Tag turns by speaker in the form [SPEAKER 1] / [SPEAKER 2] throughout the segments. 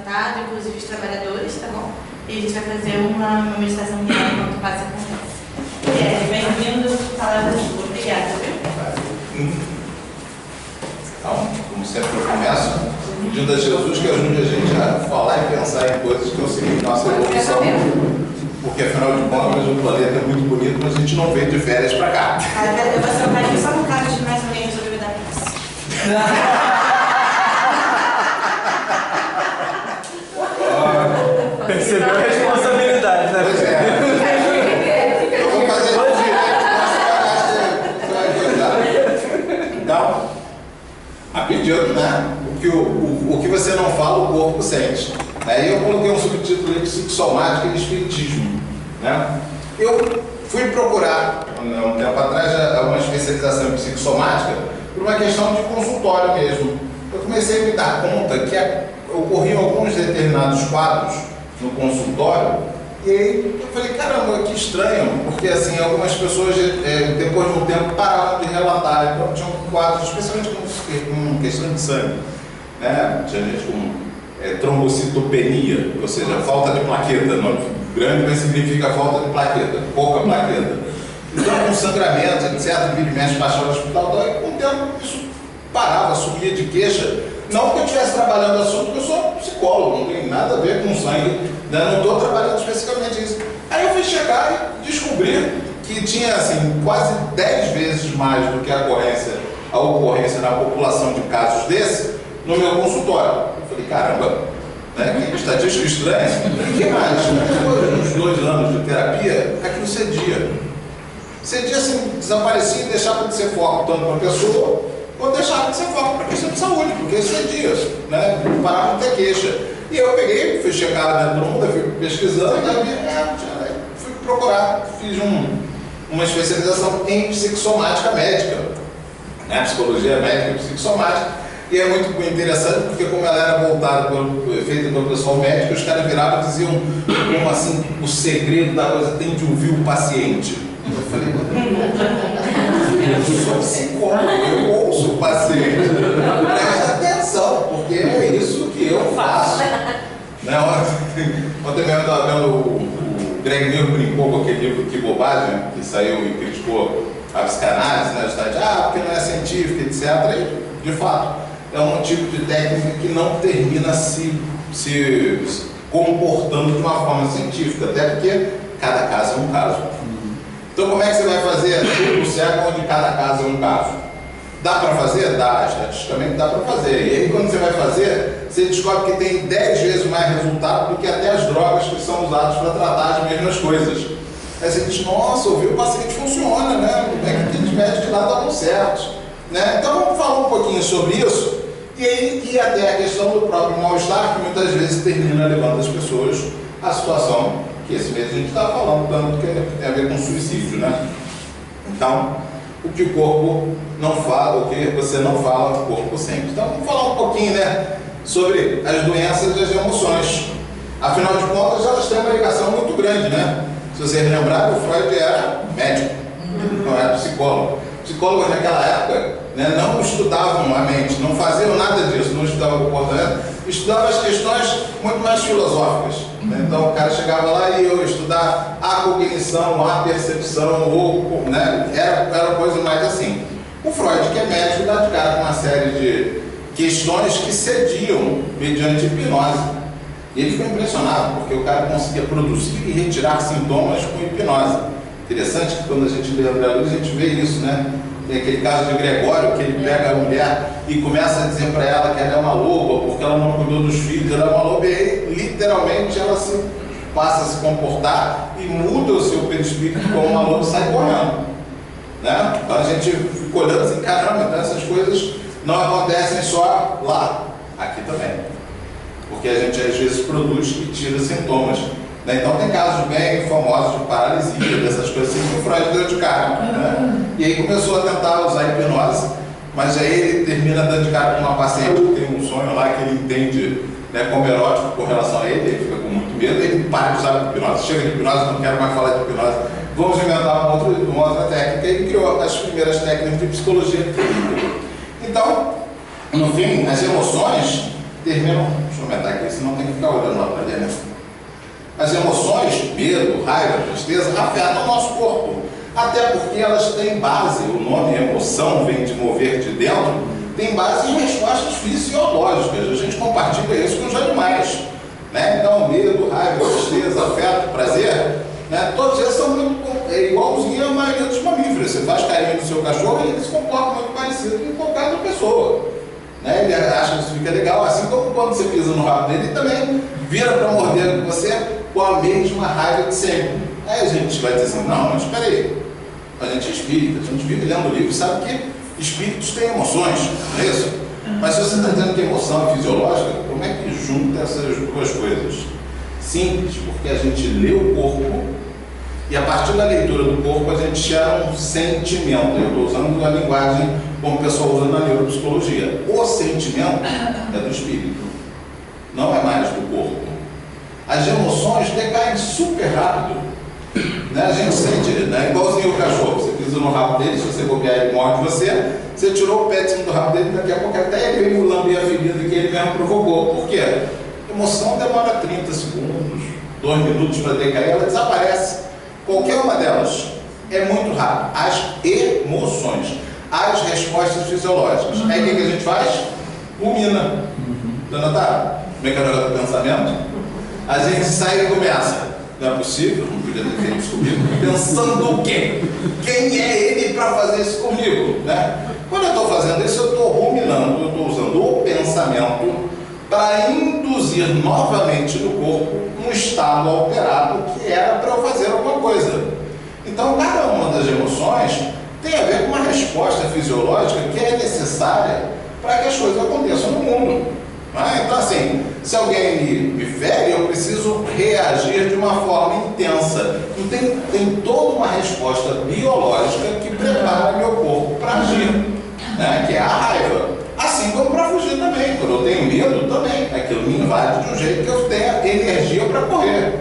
[SPEAKER 1] apresentado, inclusive os trabalhadores, tá bom? E a gente vai fazer uma meditação guiada enquanto passa a conversa. Bem-vindo, palavras de boa. Obrigada, viu?
[SPEAKER 2] Então, como sempre eu começo, pedindo a Jesus que ajude a gente a falar e pensar em coisas que auxiliem nossa evolução. Porque afinal de contas o planeta é muito bonito, mas a gente não veio de férias pra cá.
[SPEAKER 1] Eu vou trocar aqui só um caso de mais ou menos sobre o da pizza.
[SPEAKER 3] Percebeu a responsabilidade, né?
[SPEAKER 2] Pois é. Eu vou fazer direto, então, a pedido, né? O que você não fala, o corpo sente. Aí eu coloquei um subtítulo de psicossomática e espiritismo. Né? Eu fui procurar, um tempo atrás, uma especialização em psicossomática por uma questão de consultório mesmo. Eu comecei a me dar conta que ocorriam alguns determinados quadros no consultório, e aí eu falei, caramba, que estranho, porque assim, algumas pessoas depois de um tempo pararam de relatar, então tinham quadros, especialmente com questão de sangue, né? Tinha gente com trombocitopenia, ou seja, falta de plaqueta, não, grande mas significa falta de plaqueta, pouca plaqueta. Então com sangramento, etc, vira e mexe, baixava no hospital, então, com o tempo isso parava, subia de queixa. Não que eu estivesse trabalhando o assunto, porque eu sou psicólogo, não tem nada a ver com sangue, né? Não estou trabalhando especificamente isso. Aí eu fui chegar e descobri que tinha assim, quase 10 vezes mais do que a ocorrência na população de casos desse no meu consultório. Eu falei, caramba, né? Que estatística estranha. E que mais? Depois de uns 2 anos de terapia, aquilo cedia. Cedia assim, desaparecia e deixava de ser foco tanto para a pessoa, ou deixava de ser foco para a questão de saúde, porque isso é dias, né? Parava de ter queixa. E eu peguei, fui checar dentro do mundo, fui pesquisando, e fui procurar, fiz uma especialização em psicossomática médica, né? Psicologia médica e psicossomática, e é muito interessante porque como ela era voltada, feita pelo pessoal médico, os caras viravam e diziam como assim, o segredo da coisa tem de ouvir o paciente. Eu falei, eu sou psicólogo, eu ouço o paciente. Presta atenção, porque é isso que eu faço. Né? Ontem mesmo eu estava vendo o Greg Neal brincou com aquele livro Que Bobagem, que saiu e criticou a psicanálise, né? Porque não é científica, etc. E, de fato, é um tipo de técnica que não termina se comportando de uma forma científica, até porque cada caso é um caso. Então como é que você vai fazer tudo certo onde cada caso é um caso? Dá para fazer? Dá, estatisticamente dá para fazer. E aí quando você vai fazer, você descobre que tem 10 vezes mais resultado do que até as drogas que são usadas para tratar as mesmas coisas. Aí você diz, nossa, ouviu, o paciente funciona, né? Como é que aqueles médicos lá estavam certos? Né? Então vamos falar um pouquinho sobre isso. E aí até a questão do próprio mal-estar, que muitas vezes termina levando as pessoas à situação que esse mês a gente está falando tanto que tem a ver com suicídio, né? Então, o que o corpo não fala, o que você não fala, o corpo sente. Então, vamos falar um pouquinho, né, sobre as doenças e as emoções. Afinal de contas, elas têm uma ligação muito grande, né? Se vocês lembrarem, o Freud era médico, não era psicólogo. Psicólogos naquela época, né, não estudavam a mente, não faziam nada disso, não estudavam o comportamento, estudavam as questões muito mais filosóficas. Né? Então o cara chegava lá e ia estudar a cognição, a percepção, ou, né, era coisa mais assim. O Freud, que é médico, dá de cara com uma série de questões que sediam mediante hipnose. E ele ficou impressionado, porque o cara conseguia produzir e retirar sintomas com hipnose. Interessante que quando a gente lê André Luiz, a gente vê isso, né? Tem aquele caso de Gregório, que ele pega a mulher e começa a dizer para ela que ela é uma loba, porque ela não cuidou dos filhos, ela é uma loba, e aí, literalmente, ela passa a se comportar e muda o seu perispírito como uma loba e sai correndo. Né? Então a gente fica olhando assim, caramba, então essas coisas não acontecem só lá, aqui também. Porque a gente às vezes produz e tira sintomas. Então tem casos bem famosos de paralisia, dessas coisas assim, que o Freud deu de cara. Né? E aí começou a tentar usar a hipnose, mas aí ele termina dando de cara com uma paciente que tem um sonho lá que ele entende, né, como erótico com relação a ele fica com muito medo, ele para de usar a hipnose. Chega de hipnose, não quero mais falar de hipnose, vamos inventar uma outra técnica. E ele criou as primeiras técnicas de psicologia clínica. Então, no fim, as emoções terminam... Deixa eu comentar aqui, senão tem que ficar olhando lá para dentro. As emoções, medo, raiva, tristeza, afetam o nosso corpo. Até porque elas têm base, o nome emoção vem de mover de dentro, tem base em respostas fisiológicas. A gente compartilha isso com os animais. Né? Então, medo, raiva, tristeza, afeto, prazer, né? Todos eles são muito igualzinho à maioria dos mamíferos. Você faz carinho no seu cachorro e ele se comporta muito parecido com qualquer outra pessoa. Né? Ele acha que isso fica legal, assim como quando você pisa no rabo dele, ele também vira para morder você com a mesma raiva de sempre. Aí a gente vai dizer assim, não, mas espera aí, a gente é espírita, a gente vive lendo livro e sabe que espíritos têm emoções, não é isso? Mas se você está dizendo que emoção é fisiológica, como é que junta essas duas coisas? Simples, porque a gente lê o corpo e a partir da leitura do corpo a gente gera um sentimento. Eu estou usando a linguagem como o pessoal usa na neuropsicologia. O sentimento é do espírito, não é mais do corpo. As emoções decaem super rápido. Né? A gente sente, né? Igualzinho o cachorro, você pisa no rabo dele, se você copiar ele morde você, você tirou o pé de cima do rabo dele, daqui a pouco até ele veio lamber a ferida que ele mesmo provocou. Por quê? A emoção demora 30 segundos, 2 minutos para decair, ela desaparece. Qualquer uma delas é muito rápido. As emoções, as respostas fisiológicas. Aí o que a gente faz? Rumina. Tá notado? Como é que é o negócio do pensamento? A gente sai e começa. Não é possível, não podia ter feito isso comigo. Pensando o quê? Quem é ele para fazer isso comigo? Né? Quando eu estou fazendo isso, eu estou ruminando, eu estou usando o pensamento para induzir novamente no corpo um estado alterado que era para eu fazer alguma coisa. Então, cada uma das emoções tem a ver com uma resposta fisiológica que é necessária para que as coisas aconteçam no mundo. Então, assim, se alguém me fere, eu preciso reagir de uma forma intensa. Então, tem toda uma resposta biológica que prepara meu corpo para agir, né? Que é a raiva. Assim como para fugir também. Quando eu tenho medo, também. Aquilo me invade de um jeito que eu tenha energia para correr.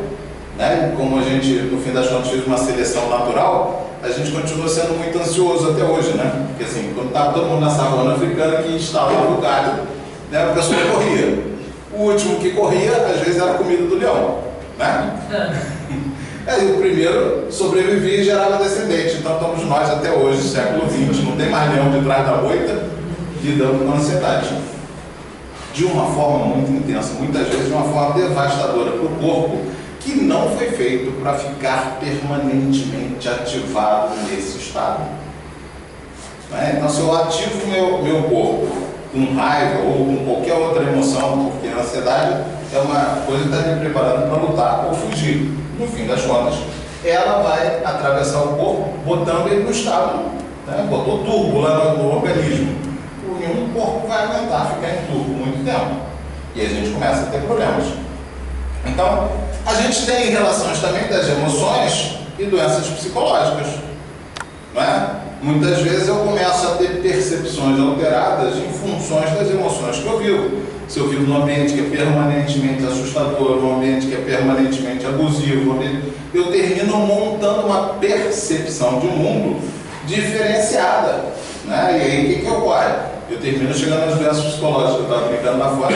[SPEAKER 2] Né? Como a gente, no fim das contas, fez uma seleção natural, a gente continua sendo muito ansioso até hoje, né? Porque assim, quando estava todo mundo na savana africana que instalava o galho, né, a pessoa corria. O último que corria, às vezes, era a comida do leão. Né? Aí o primeiro sobrevivia e gerava descendente. Então estamos nós até hoje, século XX, não tem mais leão de trás da moita, lidando com a ansiedade. De uma forma muito intensa, muitas vezes de uma forma devastadora para o corpo, que não foi feito para ficar permanentemente ativado nesse estado. Né? Então, se eu ativo meu corpo com raiva ou com qualquer outra emoção, porque a ansiedade é uma coisa que está me preparando para lutar ou fugir. No fim das contas, ela vai atravessar o corpo, botando ele no estado, né? Botou turbo lá no organismo. O corpo vai aguentar ficar em turbo muito tempo. E a gente começa a ter problemas. Então, a gente tem relações também das emoções e doenças psicológicas. Não é? Muitas vezes eu começo a ter percepções alteradas em funções das emoções que eu vivo. Se eu vivo num ambiente que é permanentemente assustador, num ambiente que é permanentemente abusivo, eu termino montando uma percepção de um mundo diferenciada. Né? E aí o que ocorre? Eu termino chegando às doenças psicológicas. Eu estava brincando lá fora,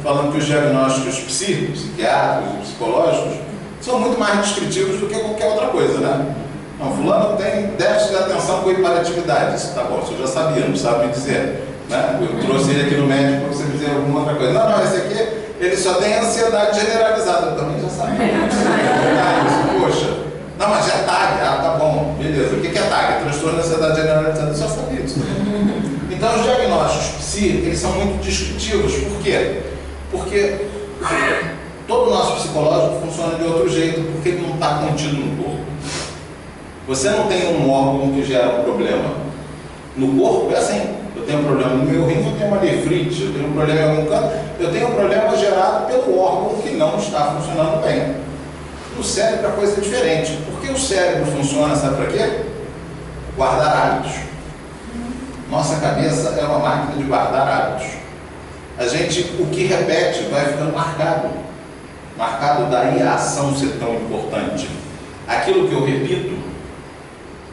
[SPEAKER 2] falando que os diagnósticos psiquiátricos e psicológicos são muito mais descritivos do que qualquer outra coisa, né? Não, fulano tem déficit de atenção com hiperatividade. Isso tá bom, isso eu já sabia, não sabe me dizer. Né? Eu trouxe ele aqui no médico para você dizer alguma outra coisa. Não, esse aqui, ele só tem ansiedade generalizada. Eu também já sabia. Poxa. Não, mas é TAG. Ah, tá bom, beleza. O que é TAG? Transtorno de ansiedade generalizada. Eu só sabia disso. Então, os diagnósticos eles são muito descritivos. Por quê? Porque todo o nosso psicológico funciona de outro jeito, porque ele não está contido no corpo. Você não tem um órgão que gera um problema. No corpo é assim. Eu tenho um problema no meu rim, eu tenho uma nefrite, eu tenho um problema em algum canto, eu tenho um problema gerado pelo órgão que não está funcionando bem. No cérebro a coisa é diferente. Por que o cérebro funciona, sabe para quê? Guardar hábitos. Nossa cabeça é uma máquina de guardar hábitos. A gente, o que repete, vai ficando marcado. Marcado daí a ação ser tão importante. Aquilo que eu repito,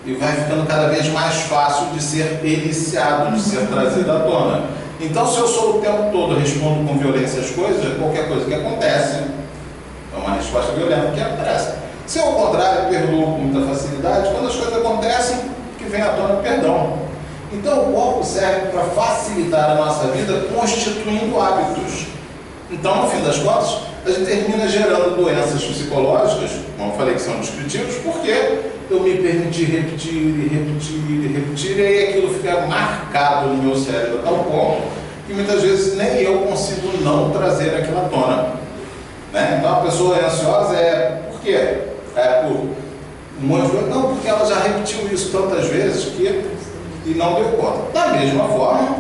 [SPEAKER 2] e vai ficando cada vez mais fácil de ser eliciado, de ser trazido à tona. Então, se eu sou o tempo todo respondo com violência às coisas, qualquer coisa que acontece é uma resposta violenta que acontece. Se ao contrário, eu perdoo com muita facilidade, quando as coisas acontecem, que vem à tona o perdão. Então, o corpo serve para facilitar a nossa vida constituindo hábitos. Então, no fim das contas, a gente termina gerando doenças psicológicas, como eu falei que são descritivos, porque eu me permiti repetir, e aí aquilo fica marcado no meu cérebro a tal ponto que muitas vezes nem eu consigo não trazer aquilo à tona. Né? Então, a pessoa é ansiosa por quê? Por um monte de coisa. Não, porque ela já repetiu isso tantas vezes e não deu conta. Da mesma forma,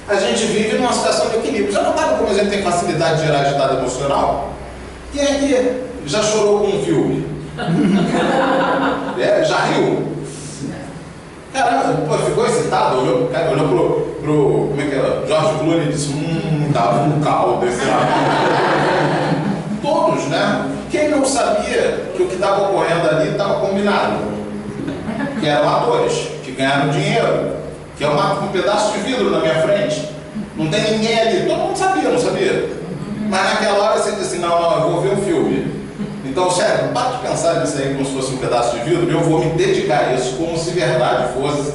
[SPEAKER 2] a gente vive numa situação de equilíbrio. Já notaram como a gente tem facilidade de gerar estado emocional? Quem é que já chorou com um filme? Já riu? Caramba, pô, ficou excitado, olhou pro como é que é? George Clooney e disse, tava um caldo esse lado. Todos, né? Quem não sabia que o que estava ocorrendo ali estava combinado? Que eram atores, que ganharam dinheiro, que é um pedaço de vidro na minha frente. Não tem ninguém ali. Todo mundo sabia, não sabia? Mas naquela hora você disse assim, não, eu vou ver um filme. Então, sério, para de pensar nisso aí como se fosse um pedaço de vidro, eu vou me dedicar a isso como se verdade fosse.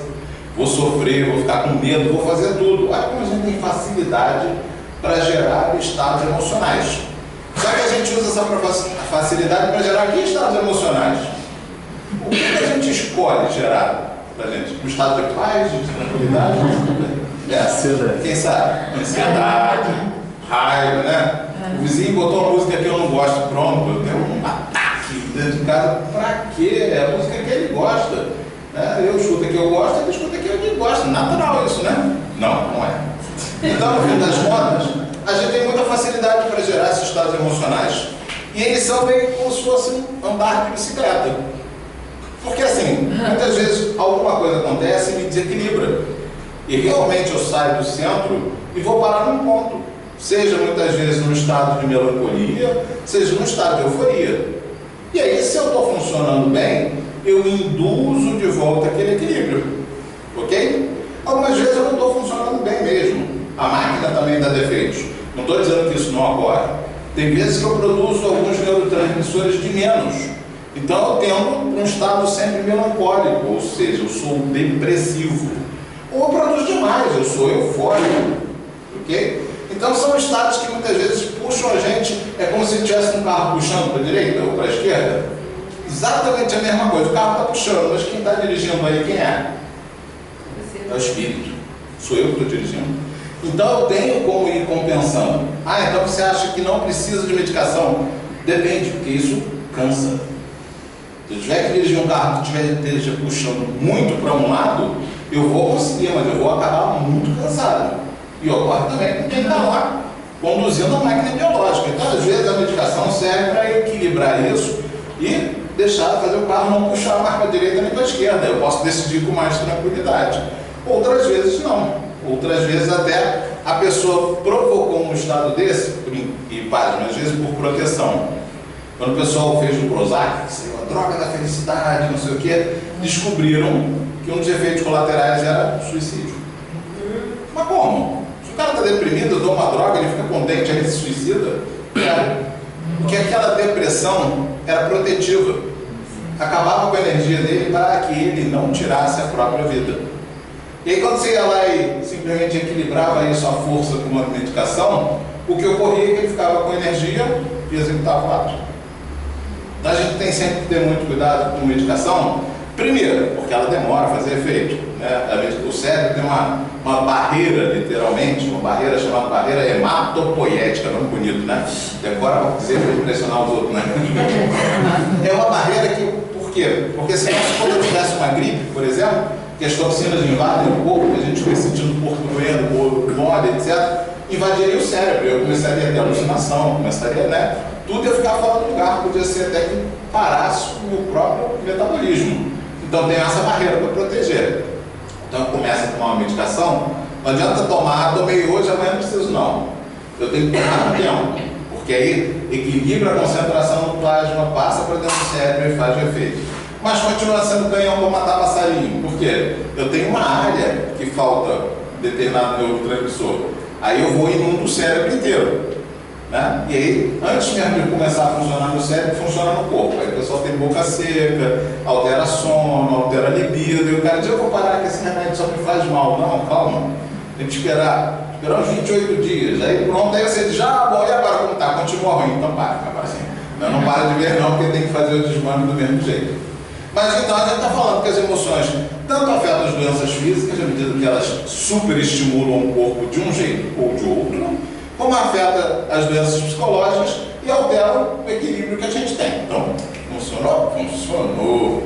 [SPEAKER 2] Vou sofrer, vou ficar com medo, vou fazer tudo. Olha como a gente tem facilidade para gerar estados emocionais. Só que a gente usa essa facilidade para gerar que estados emocionais? O que a gente escolhe gerar para a gente? Um estado de paz, de tranquilidade?
[SPEAKER 3] Ansiedade.
[SPEAKER 2] Quem sabe? Ansiedade, raiva, né? O vizinho botou uma música que eu não gosto, pronto, eu tenho um ataque dentro de casa. Pra quê? É a música que ele gosta. Eu escuto a que eu gosto, ele escuta a que ele gosta. Natural isso, né? Não, não é. Então, no fim das contas, a gente tem muita facilidade para gerar esses estados emocionais. E eles são meio como se fosse andar de bicicleta. Porque assim, muitas vezes alguma coisa acontece e me desequilibra. E realmente eu saio do centro e vou parar num ponto. Seja muitas vezes num estado de melancolia, seja num estado de euforia. E aí, se eu estou funcionando bem, eu induzo de volta aquele equilíbrio. Ok? Algumas vezes eu não estou funcionando bem mesmo. A máquina também dá defeitos. Não estou dizendo que isso não ocorre. Tem vezes que eu produzo alguns neurotransmissores de menos. Então eu tendo um estado sempre melancólico, ou seja, eu sou depressivo. Ou eu produzo demais, eu sou eufórico. Ok? Então são estados que muitas vezes puxam a gente, é como se tivesse um carro puxando para a direita ou para a esquerda. Exatamente a mesma coisa, o carro está puxando, mas quem está dirigindo aí quem é? É o espírito, sou eu que estou dirigindo. Então eu tenho como ir compensando. Então você acha que não precisa de medicação? Depende, porque isso cansa. Se eu tiver que dirigir um carro que esteja puxando muito para um lado, eu vou conseguir, mas eu vou acabar muito cansado. E ocorre também com quem está lá conduzindo a máquina biológica. Então, às vezes, a medicação serve para equilibrar isso e deixar fazer o carro não puxar mais para a direita nem para a esquerda. Eu posso decidir com mais tranquilidade. Outras vezes, não. Outras vezes, até a pessoa provocou um estado desse, e às vezes por proteção. Quando o pessoal fez o Prozac, que seria a droga da felicidade, não sei o quê, descobriram que um dos efeitos colaterais era suicídio. Mas como? Se o cara está deprimido, eu dou uma droga, ele fica contente, aí ele se suicida? Porque aquela depressão era protetiva. Acabava com a energia dele para que ele não tirasse a própria vida. E aí quando você ia lá e simplesmente equilibrava isso à força com uma medicação, o que ocorria é que ele ficava com energia e executava o ato. Então a gente tem sempre que ter muito cuidado com medicação. Primeiro, porque ela demora a fazer efeito. Né? O cérebro tem uma barreira, literalmente, uma barreira chamada barreira hematopoética, nome bonito, né? Decora para dizer para impressionar os outros, né? É uma barreira que, por quê? Porque se quando eu tivesse uma gripe, por exemplo, que as toxinas invadem o corpo, que a gente fica sentindo o corpo doendo, o corpo mole, etc., invadiria o cérebro, eu começaria a ter alucinação, começaria, né? Tudo ia ficar fora do lugar, podia ser até que parasse o meu próprio metabolismo. Então tem essa barreira para proteger. Então começa a tomar uma medicação, não adianta tomar, tomei hoje, amanhã não preciso não. Eu tenho que tomar no tempo, porque aí equilibra a concentração do plasma, passa para dentro do cérebro e faz o efeito. Mas continua sendo canhão para matar passarinho. Por quê? Eu tenho uma área que falta determinado neurotransmissor. Aí eu vou indo do cérebro inteiro. Né? E aí, antes mesmo de começar a funcionar no cérebro, funciona no corpo. Aí o pessoal tem boca seca, altera sono, altera libido. E o cara diz, eu vou parar que esse remédio só me faz mal. Não, calma. Tem que esperar uns 28 dias. Aí pronto, aí você diz, bom, e agora como tá? Continua ruim. Então para, assim. Não para de ver não, porque tem que fazer o desmame do mesmo jeito. Mas então a gente está falando que as emoções tanto afetam as doenças físicas, à medida que elas superestimulam o corpo de um jeito ou de outro, como afeta as doenças psicológicas e altera o equilíbrio que a gente tem. Então, funcionou? Funcionou.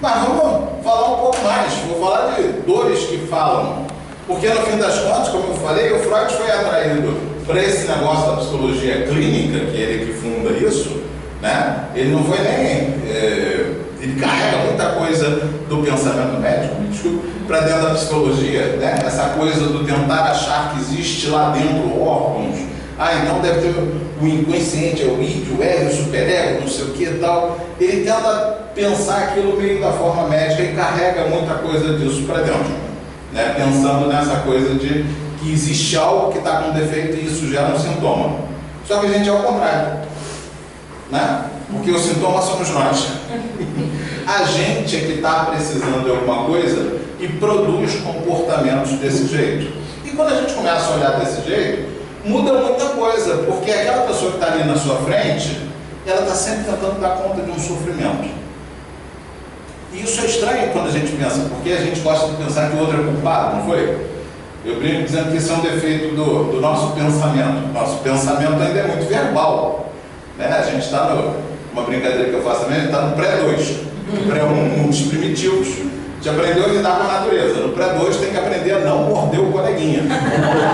[SPEAKER 2] Mas vamos falar um pouco mais. Vou falar de dores que falam. Porque, no fim das contas, como eu falei, o Freud foi atraído para esse negócio da psicologia clínica, que é ele que funda isso, né? Ele não foi nem... ele carrega muita coisa do pensamento médico, me desculpe, para dentro da psicologia, né? Essa coisa do tentar achar que existe lá dentro órgãos. Então deve ter o inconsciente, o id, o ego, o superego, não sei o que e tal. Ele tenta pensar aquilo meio da forma médica e carrega muita coisa disso para dentro, né? Pensando nessa coisa de que existe algo que está com defeito e isso gera um sintoma. Só que a gente é o contrário, né? Porque os sintomas somos nós. A gente é que está precisando de alguma coisa e produz comportamentos desse jeito. E quando a gente começa a olhar desse jeito, muda muita coisa, porque aquela pessoa que está ali na sua frente, ela está sempre tentando dar conta de um sofrimento. E isso é estranho quando a gente pensa, porque a gente gosta de pensar que o outro é culpado, não foi? Eu brinco dizendo que isso é um defeito do nosso pensamento. Nosso pensamento ainda é muito verbal, né? A gente está uma brincadeira que eu faço também, está no pré-2. No pré-1, mundos primitivos, já aprendeu a lidar com a natureza. No pré-2 tem que aprender a não morder o coleguinha. Não morder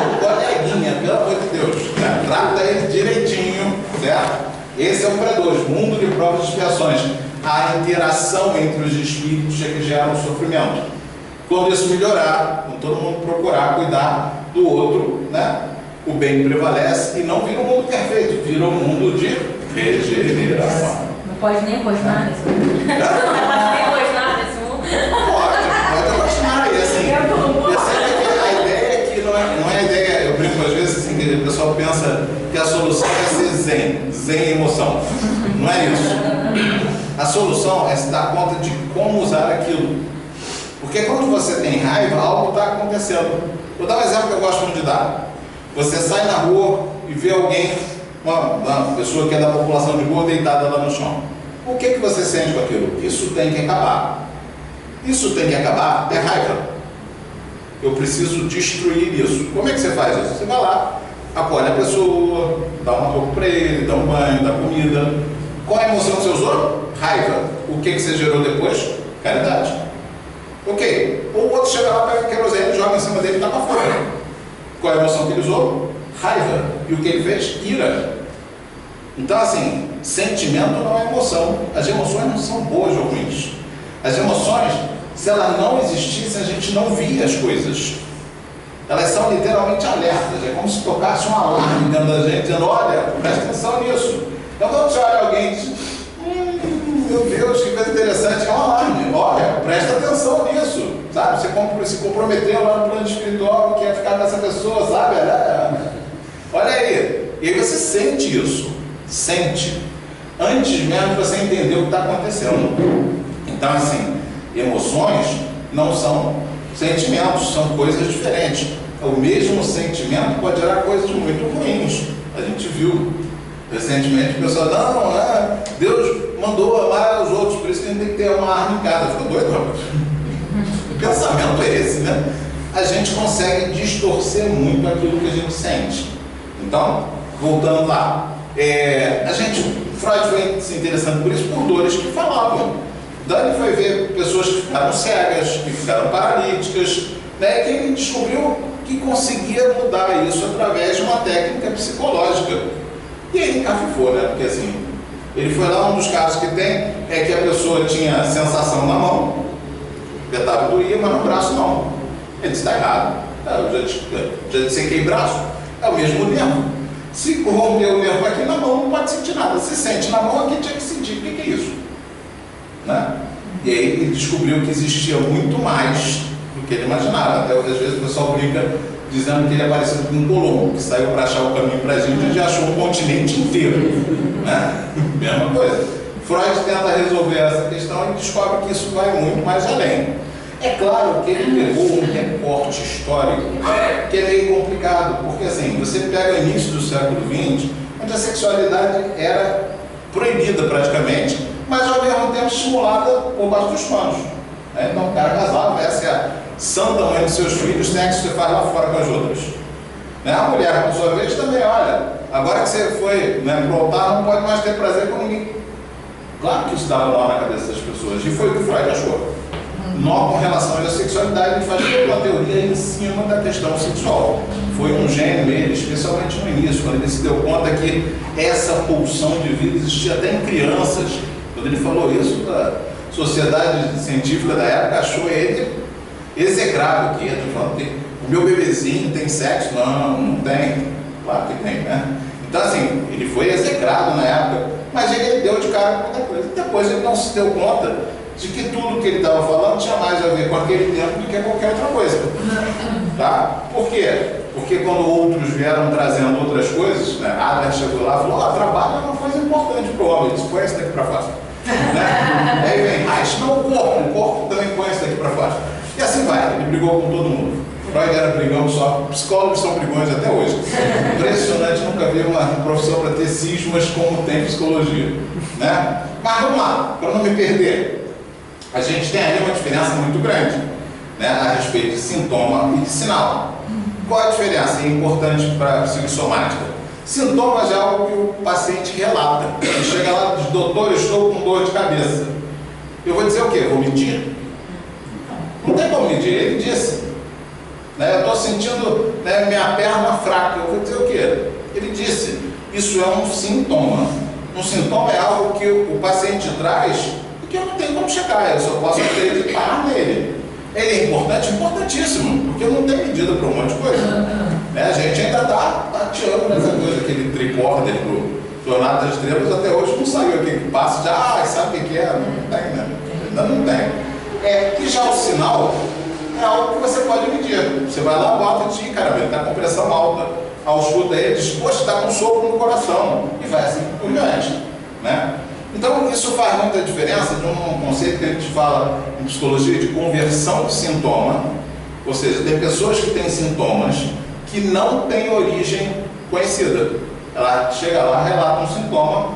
[SPEAKER 2] o coleguinha, pelo amor de Deus. Né? Trata ele direitinho, certo? Esse é o pré-2, mundo de provas e expiações. A interação entre os espíritos é que gera um sofrimento. Quando isso melhorar, quando todo mundo procurar cuidar do outro, né? O bem prevalece e não vira um mundo perfeito, vira um mundo de regeneração.
[SPEAKER 4] Pode nem rosnar nesse mundo. Não pode nem rosnar nesse mundo.
[SPEAKER 2] Pode rosnar. E assim, a ideia é que não é a ideia, eu brinco às vezes assim, que o pessoal pensa que a solução é ser zen emoção. Não é isso. A solução é se dar conta de como usar aquilo. Porque quando você tem raiva, algo está acontecendo. Vou dar um exemplo que eu gosto muito de dar. Você sai na rua e vê alguém, uma pessoa que é da população de rua deitada lá no chão. O que você sente com aquilo? Isso tem que acabar. Isso tem que acabar é raiva. Eu preciso destruir isso. Como é que você faz isso? Você vai lá, acolhe a pessoa, dá uma roupa para ele, dá um banho, dá comida. Qual a emoção que você usou? Raiva. O que você gerou depois? Caridade. Ok. Ou o outro chega lá, pega querosene, joga em cima dele e tapa fora. Qual a emoção que ele usou? Raiva. E o que ele fez? Ira. Então, assim, sentimento não é emoção. As emoções não são boas ou ruins. As emoções, se elas não existissem, a gente não via as coisas. Elas são literalmente alertas. É como se tocasse um alarme dentro da gente, dizendo, olha, presta atenção nisso. Então, quando você olha alguém e diz, meu Deus, que coisa interessante, é um alarme. Olha, presta atenção nisso. Sabe, você se comprometeu lá no plano espiritual, que ia ficar com essa pessoa, sabe? Olha aí. E aí você sente isso. Sente. Antes mesmo de você entender o que está acontecendo. Então, assim, emoções não são sentimentos, são coisas diferentes. O mesmo sentimento pode gerar coisas muito ruins. A gente viu recentemente o pessoal, não, Deus mandou amar os outros, por isso que a gente tem que ter uma arma em casa. Ficou doido, rapaz. O pensamento é esse, né? A gente consegue distorcer muito aquilo que a gente sente. Então, voltando lá, Freud foi se interessando por isso, por dores que falavam. Daí foi ver pessoas que ficaram cegas, que ficaram paralíticas, né, que ele descobriu que conseguia mudar isso através de uma técnica psicológica. E ele encafifou, né? Porque assim, ele foi lá, um dos casos que tem é que a pessoa tinha sensação na mão, apertava e doía, mas no braço não. Ele disse, está errado. Eu já dissequei braço, é o mesmo nervo. Se romper o nervo aqui na mão, não pode sentir nada. Se sente na mão, aqui tinha que sentir. O que é isso? Né? E aí ele descobriu que existia muito mais do que ele imaginava. Até às vezes o pessoal brinca dizendo que ele é parecido com um Colombo, que saiu para achar o caminho para a gente e já achou um continente inteiro. Né? Mesma coisa. Freud tenta resolver essa questão e descobre que isso vai muito mais além. É claro que ele pegou um recorte histórico que é meio complicado, porque assim, você pega o início do século XX, onde a sexualidade era proibida praticamente, mas ao mesmo tempo estimulada por baixo dos panos. Então o cara casava, essa é a santa mãe dos seus filhos, sexo você faz lá fora com as outras. A mulher, por sua vez, também, olha, agora que você foi pro altar, não pode mais ter prazer com ninguém. Claro que isso dava nó na cabeça das pessoas, e foi o que Freud achou. Nó com relação à sexualidade, ele faz toda uma teoria em cima da questão sexual. Foi um gênio ele, especialmente no início, quando ele se deu conta que essa pulsão de vida existia até em crianças. Quando ele falou isso, a sociedade científica da época achou ele execrável, que falando que o meu bebezinho tem sexo? Não tem. Claro que tem, né? Então assim, ele foi execrado na época, mas ele deu de cara com muita coisa. Depois ele não se deu conta de que tudo que ele estava falando tinha mais a ver com aquele tempo do que qualquer outra coisa. Tá? Por quê? Porque quando outros vieram trazendo outras coisas, né? Adler chegou lá e falou, trabalho é uma coisa importante para o homem, ele disse, põe isso daqui para fora. Né? Aí vem, isso não o corpo também põe isso daqui para fora. E assim vai, ele brigou com todo mundo. Freud era brigão só, psicólogos são brigões até hoje. Impressionante, nunca vi uma profissão para ter cismas como tem psicologia. Né? Mas vamos lá, para não me perder. A gente tem ali uma diferença muito grande, né, a respeito de sintoma e de sinal. Qual a diferença? É importante para a psicossomática. Sintomas é algo que o paciente relata. Ele chega lá e diz, doutor, eu estou com dor de cabeça. Eu vou dizer o quê? Vou medir? Não tem como medir, ele disse. Né, eu estou sentindo minha perna fraca. Eu vou dizer o quê? Ele disse. Isso é um sintoma. Um sintoma é algo que o paciente traz que eu não tenho como checar, eu só posso acreditar nele. Ele é importante? Importantíssimo, porque não tem medida para um monte de coisa. A gente ainda está tateando nessa coisa, aquele tricorder do Jornada das Estrelas, até hoje não saiu aquele passo de, sabe o que é? Não tem, né? Ainda não tem. E já o sinal é algo que você pode medir. Você vai lá, bota e diz, caramba, ele está com pressão alta. Ao escuta ele, diz, poxa, está com sopro no coração. E vai assim por diante. Né? Então, isso faz muita diferença de um conceito que a gente fala em psicologia de conversão de sintoma, ou seja, tem pessoas que têm sintomas que não têm origem conhecida. Ela chega lá, relata um sintoma,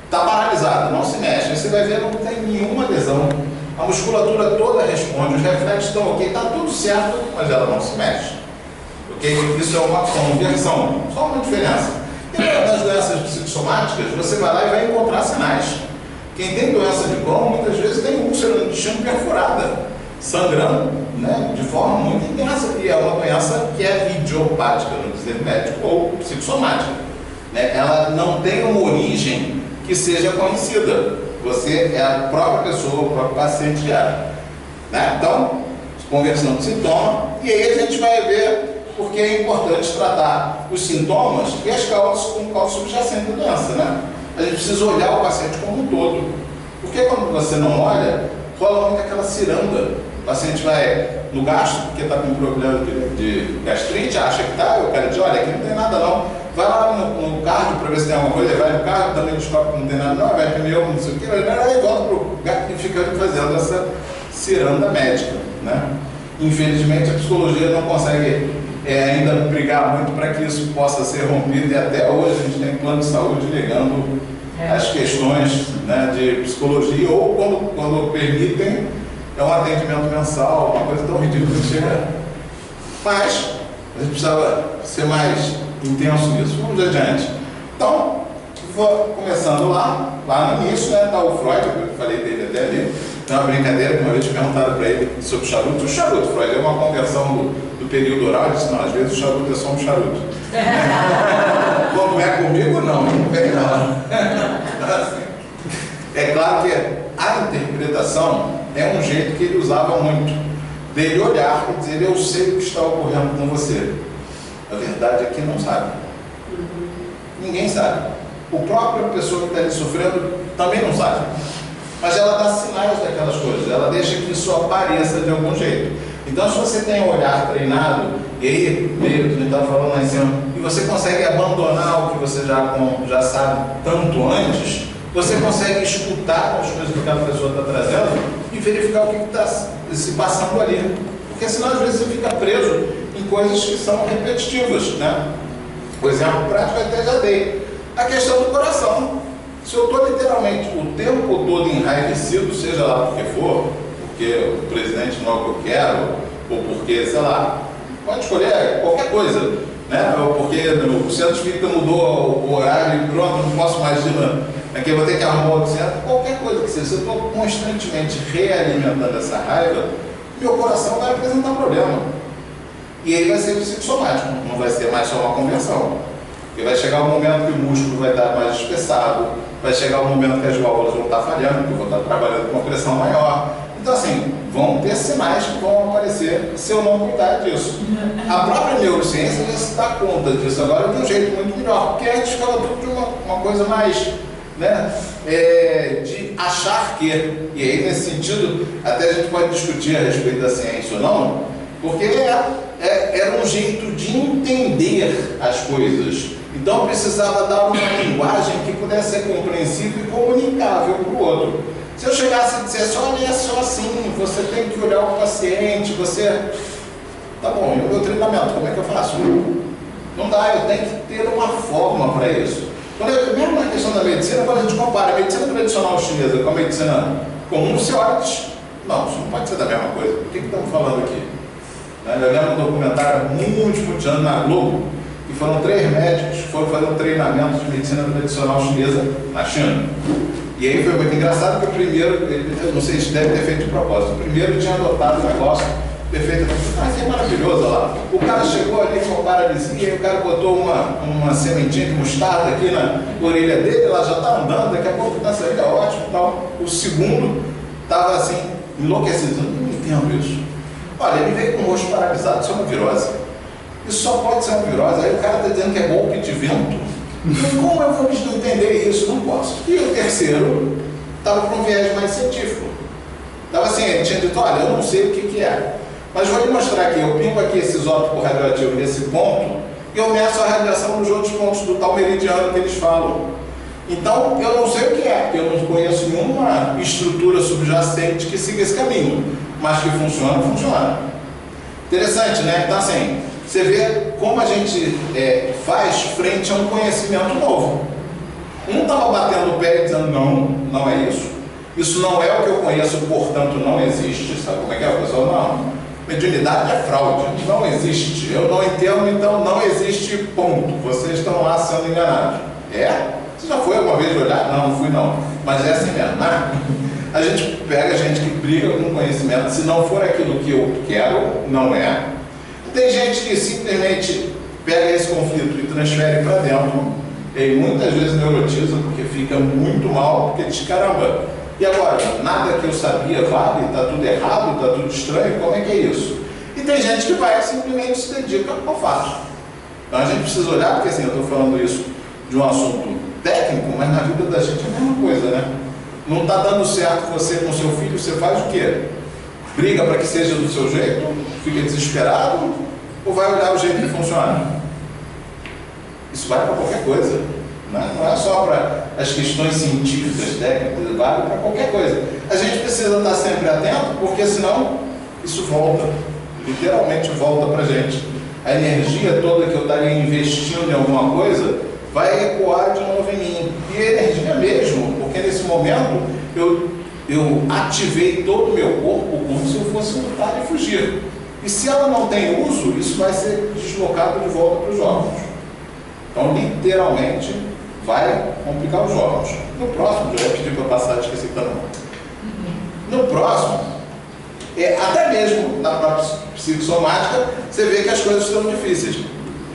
[SPEAKER 2] está paralisada, não se mexe. Aí você vai ver, não tem nenhuma lesão. A musculatura toda responde, os reflexos estão ok, está tudo certo, mas ela não se mexe. Okay? Isso é uma conversão, só uma diferença. E nas doenças psicossomáticas, você vai lá e vai encontrar sinais. Quem tem doença de Crohn, muitas vezes tem úlcera no intestino perfurada, sangrando, né, de forma muito intensa. E é uma doença que é idiopática, no dizer médico, ou psicossomática. Né? Ela não tem uma origem que seja conhecida. Você é a própria pessoa, o próprio paciente gera. Né? Então, conversão de sintoma, e aí a gente vai ver porque é importante tratar os sintomas e as causas como causa subjacente da doença, né? A gente precisa olhar o paciente como um todo. Porque quando você não olha, rola muito aquela ciranda. O paciente vai no gastro, porque está com um problema de gastrite, acha que está, o cara diz, olha, aqui não tem nada não. Vai lá no cardio para ver se tem alguma coisa, vai no cardio, também descobre que não tem nada não, vai pneu, não sei o que, aí volta para o gato e fica fazendo essa ciranda médica, né? Infelizmente a psicologia não consegue ainda brigar muito para que isso possa ser rompido, e até hoje a gente tem plano de saúde negando as questões, né, de psicologia, ou quando permitem, é um atendimento mensal, uma coisa tão ridícula que chega. Mas a gente precisava ser mais intenso nisso. Vamos adiante. Então, vou começando lá no início, né, tá o Freud, eu falei dele até ali. Tem uma brincadeira que uma vez perguntaram para ele sobre charuto. O charuto, Freud, é uma conversão do período oral. Ele disse, não, às vezes o charuto é só um charuto. Quando é comigo, não vem não. Assim, é claro que a interpretação é um jeito que ele usava muito, dele olhar e dizer, eu sei o que está ocorrendo com você. A verdade é que não sabe. Ninguém sabe. O próprio pessoa que está ali sofrendo também não sabe. Mas ela dá sinais daquelas coisas, ela deixa que isso apareça de algum jeito. Então, se você tem um olhar treinado, e aí, meio que a gente estava falando lá em cima, e você consegue abandonar o que você já sabe tanto antes, você consegue escutar as coisas que aquela pessoa está trazendo e verificar o que está se passando ali. Porque senão, às vezes, você fica preso em coisas que são repetitivas, né? O exemplo prático até já dei. A questão do coração. Se eu estou literalmente o tempo todo enraivecido, seja lá por que for, porque o presidente não é o que eu quero, ou porque, sei lá, pode escolher qualquer coisa, né? Ou porque o centro espírita mudou o horário e pronto, não posso mais ir aqui, eu vou ter que arrumar outro centro, qualquer coisa que seja. Se eu estou constantemente realimentando essa raiva, meu coração vai apresentar problema. E aí vai ser psicossomático, não vai ser mais só uma conversão. Porque vai chegar o momento que o músculo vai estar mais espessado, vai chegar o momento que as válvulas vão estar falhando, que eu vou estar trabalhando com uma pressão maior. Então, assim, vão ter sinais que vão aparecer se eu não cuidar disso. A própria neurociência já se dá conta disso agora de um jeito muito melhor, porque antes ficava tudo de uma coisa mais, né, de achar que. E aí, nesse sentido, até a gente pode discutir a respeito da ciência ou não, porque era um jeito de entender as coisas. Então, precisava dar uma linguagem que pudesse ser compreensível e comunicável para o outro. Se eu chegasse e dissesse, olha, é só assim, você tem que olhar o paciente, você... Tá bom, e o meu treinamento, como é que eu faço? Não dá, eu tenho que ter uma forma para isso. Mesmo na questão da medicina, quando a gente compara a medicina tradicional chinesa com a medicina comum, você olha e diz, não, isso não pode ser da mesma coisa. O que estamos falando aqui? Eu lembro um documentário muitos anos na Globo, que foram 3 médicos que foram fazer um treinamento de medicina tradicional chinesa na China. E aí foi muito engraçado, porque o primeiro, eu não sei se deve ter feito de propósito, o primeiro tinha adotado o negócio perfeito. Mas é maravilhoso, olha lá. O cara chegou ali com paralisia, e o cara botou uma sementinha de mostarda aqui na orelha dele, ela já está andando, daqui a pouco está saindo, é ótimo e tal. O segundo estava assim, enlouquecido, não entendo isso. Olha, ele veio com o rosto paralisado, isso é uma virose. Isso só pode ser uma virose. Aí o cara está dizendo que é golpe de vento. Como eu vou entender isso? Não posso. E o terceiro estava com um viés mais científico. Estava assim, ele tinha dito, olha, eu não sei o que é, mas vou lhe mostrar aqui, eu pingo aqui esse isótopo radioativo nesse ponto e eu meço a radiação nos outros pontos do tal meridiano que eles falam. Então, eu não sei o que é, porque eu não conheço nenhuma estrutura subjacente que siga esse caminho, mas que funciona, funciona. Interessante, né? Então, assim, você vê como a gente faz frente a um conhecimento novo. Um estava batendo o pé e dizendo, não é isso. Isso não é o que eu conheço, portanto não existe. Sabe como é que é? O pessoal, não. Mediunidade é fraude, não existe. Eu não entendo, então não existe, ponto. Vocês estão lá sendo enganados. Você já foi alguma vez olhar? Não fui não. Mas é assim mesmo, né? A gente pega gente que briga com conhecimento, se não for aquilo que eu quero, não é. Tem gente que simplesmente pega esse conflito e transfere para dentro, e muitas vezes neurotiza, porque fica muito mal, porque diz, caramba, e agora? Nada que eu sabia vale, está tudo errado, está tudo estranho, como é que é isso? E tem gente que vai simplesmente se dedica ao fato. Então a gente precisa olhar, porque assim, eu estou falando isso de um assunto técnico, mas na vida da gente é a mesma coisa, né? Não está dando certo você com seu filho, você faz o quê? Briga para que seja do seu jeito? Fica desesperado? Ou vai olhar o jeito que funciona? Isso vale para qualquer coisa. Não é só para as questões científicas, técnicas, vale para qualquer coisa. A gente precisa estar sempre atento, porque senão isso volta. Literalmente volta para a gente. A energia toda que eu estaria investindo em alguma coisa vai ecoar de novo em mim. E a energia mesmo, porque nesse momento eu ativei todo o meu corpo como se eu fosse lutar e fugir. E se ela não tem uso, isso vai ser deslocado de volta para os órgãos. Então, literalmente, vai complicar os órgãos. No próximo, já ia pedir para passar, esqueci que está no próximo, até mesmo na própria psicossomática, você vê que as coisas estão difíceis.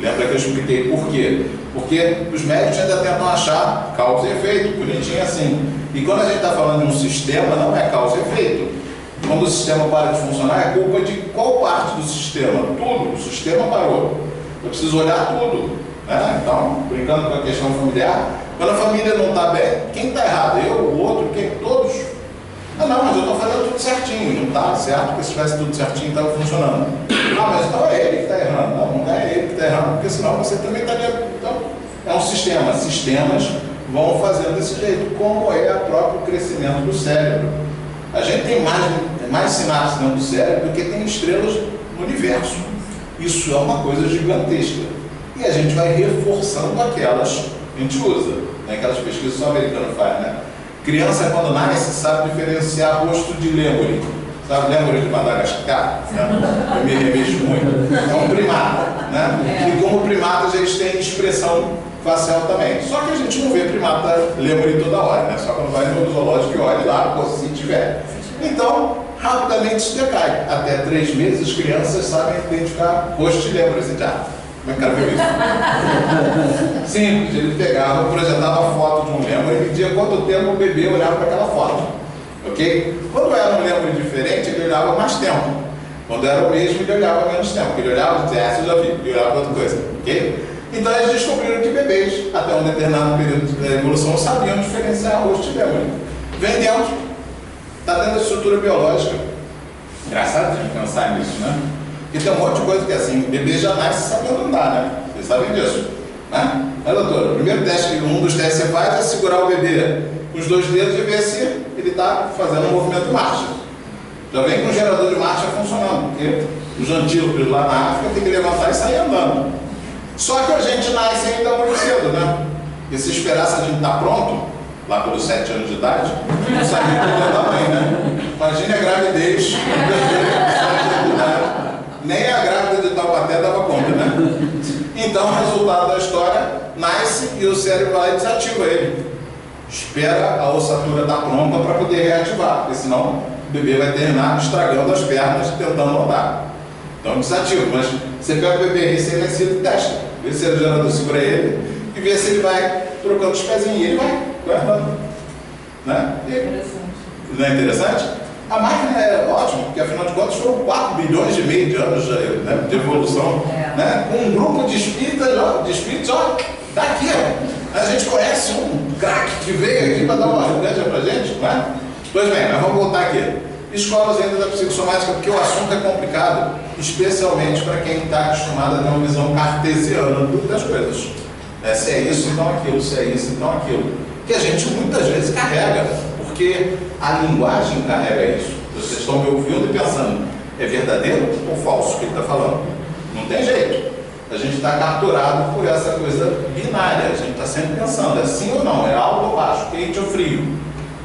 [SPEAKER 2] Lembra que eu expliquei por quê? Porque os médicos ainda tentam achar causa e efeito, bonitinho assim. E quando a gente está falando de um sistema, não é causa e efeito. Quando o sistema para de funcionar, é culpa de qual parte do sistema? Tudo. O sistema parou. Eu preciso olhar tudo. Né? Então, brincando com a questão familiar, quando a família não está bem, quem está errado? Eu, o outro, quem? Todos. Ah, não, mas eu estou fazendo tudo certinho. Não está certo, porque se tivesse tudo certinho, estava funcionando. Ah, mas então é ele que está errando. Não, não é ele que está errando, porque senão você também estaria... Então, é um sistema. Sistemas vão fazendo desse jeito, como é o próprio crescimento do cérebro. A gente tem mais sinapses dentro do cérebro do que tem estrelas no universo. Isso é uma coisa gigantesca. E a gente vai reforçando aquelas que a gente usa. Aquelas pesquisas que só o americano faz, né? Criança, quando nasce, sabe diferenciar rosto de lêmure. Sabe lêmure de Madagascar? Né? Eu me remexo muito. É um primata, né? E como primatas, eles têm expressão facial também. Só que a gente não vê primata lêmure toda hora, né? Só quando vai no zoológico e olha lá, pô, se tiver. Então, rapidamente isso decai. Até 3 meses, as crianças sabem identificar rosto de lêmure. Assim, já. Como é que o cara viu isso? Simples, ele pegava, projetava a foto de um lêmure e media quanto tempo o bebê olhava para aquela foto. Ok? Quando era um lêmure diferente, ele olhava mais tempo. Quando era o mesmo, ele olhava menos tempo. Ele olhava e dizia, essa eu já vi, ele olhava para outra coisa. Ok? Então eles descobriram que bebês, até um determinado período da evolução, sabiam diferenciar rosto de lêmure. Vem dentro, está dentro da estrutura biológica. Engraçado a gente pensar nisso, né? Porque tem um monte de coisa que é assim, o bebê já nasce sabendo andar, né? Vocês sabem disso, né? Doutor, o primeiro teste, um dos testes que você faz é segurar o bebê com os 2 dedos e ver se ele está fazendo um movimento de marcha. Já vem com o gerador de marcha funcionando, porque os antílopes lá na África tem que levantar e sair andando. Só que a gente nasce ainda muito cedo, né? E se esperasse a gente estar pronto, lá pelos 7 anos de idade, não sabia o da mãe, né? Imagine a gravidez, nem a grávida de Taubaté dava conta, né? Então, o resultado da história, nasce e o cérebro vai e desativa ele. Espera a ossatura estar pronta para poder reativar, porque senão o bebê vai terminar estragando as pernas tentando andar. Então desativa, mas você pega o bebê recém-nascido e testa. Vê se o gerador segura ele e vê se ele vai trocando os pezinhos. E ele vai andando. Né? Não é interessante? A máquina é ótima, porque afinal de contas foram 4 bilhões e meio de anos né, de evolução. Né? Com um grupo de espíritos, ó, daqui, ó. A gente conhece um craque que veio aqui para dar uma ajuda pra gente, não é? Pois bem, mas vamos voltar aqui. Escolas ainda da psicossomática, porque o assunto é complicado, especialmente para quem está acostumado a ter uma visão cartesiana das coisas. Se é isso, então aquilo, se é isso, então aquilo. Que a gente muitas vezes carrega, porque a linguagem carrega isso. Vocês estão me ouvindo e pensando, é verdadeiro ou falso o que ele está falando? Não tem jeito. A gente está capturado por essa coisa binária, a gente está sempre pensando, é sim ou não, é alto ou baixo, quente ou frio.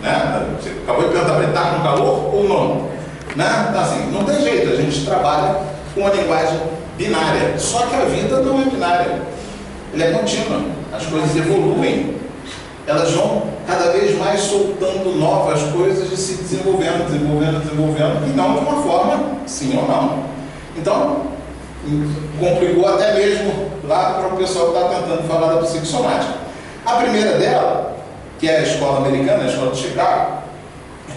[SPEAKER 2] Né? Você acabou de perguntar, ele está com calor ou não? Né? Então, assim, não tem jeito, a gente trabalha com uma linguagem binária. Só que a vida não é binária, ela é contínua, as coisas evoluem, elas vão cada vez mais soltando novas coisas e se desenvolvendo, e não de uma forma sim ou não. Então, complicou até mesmo lá para o pessoal que está tentando falar da psicossomática. A primeira dela, que é a escola americana, a escola de Chicago,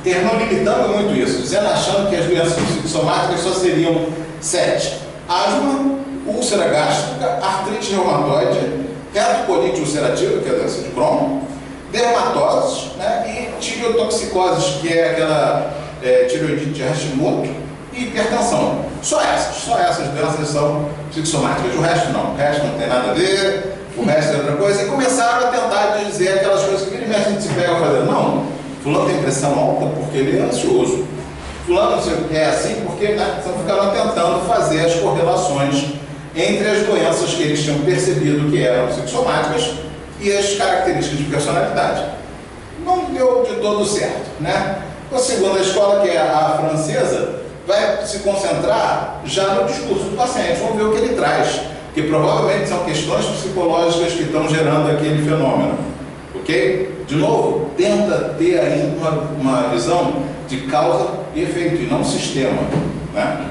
[SPEAKER 2] terminou limitando muito isso, dizendo, achando que as doenças psicossomáticas só seriam 7. Asma, úlcera gástrica, artrite reumatoide, retocolite ulcerativa, que é a doença de Crohn, dermatoses, né, e tireotoxicoses, que é aquela tireoidite de Hashimoto, e hipertensão. Só essas doenças são psicossomáticas, o resto não tem nada a ver, o resto é outra coisa, e começaram a tentar dizer aquelas coisas que a gente se pega fazendo. Não, fulano tem pressão alta porque ele é ansioso. Fulano é assim porque, né, então ficaram tentando fazer as correlações entre as doenças que eles tinham percebido que eram psicossomáticas e as características de personalidade. Não deu de todo certo, né? A segunda escola, que é a francesa, vai se concentrar já no discurso do paciente. Vamos ver o que ele traz, que provavelmente são questões psicológicas que estão gerando aquele fenômeno. Ok? De novo, tenta ter aí uma visão de causa e efeito, e não sistema. Né?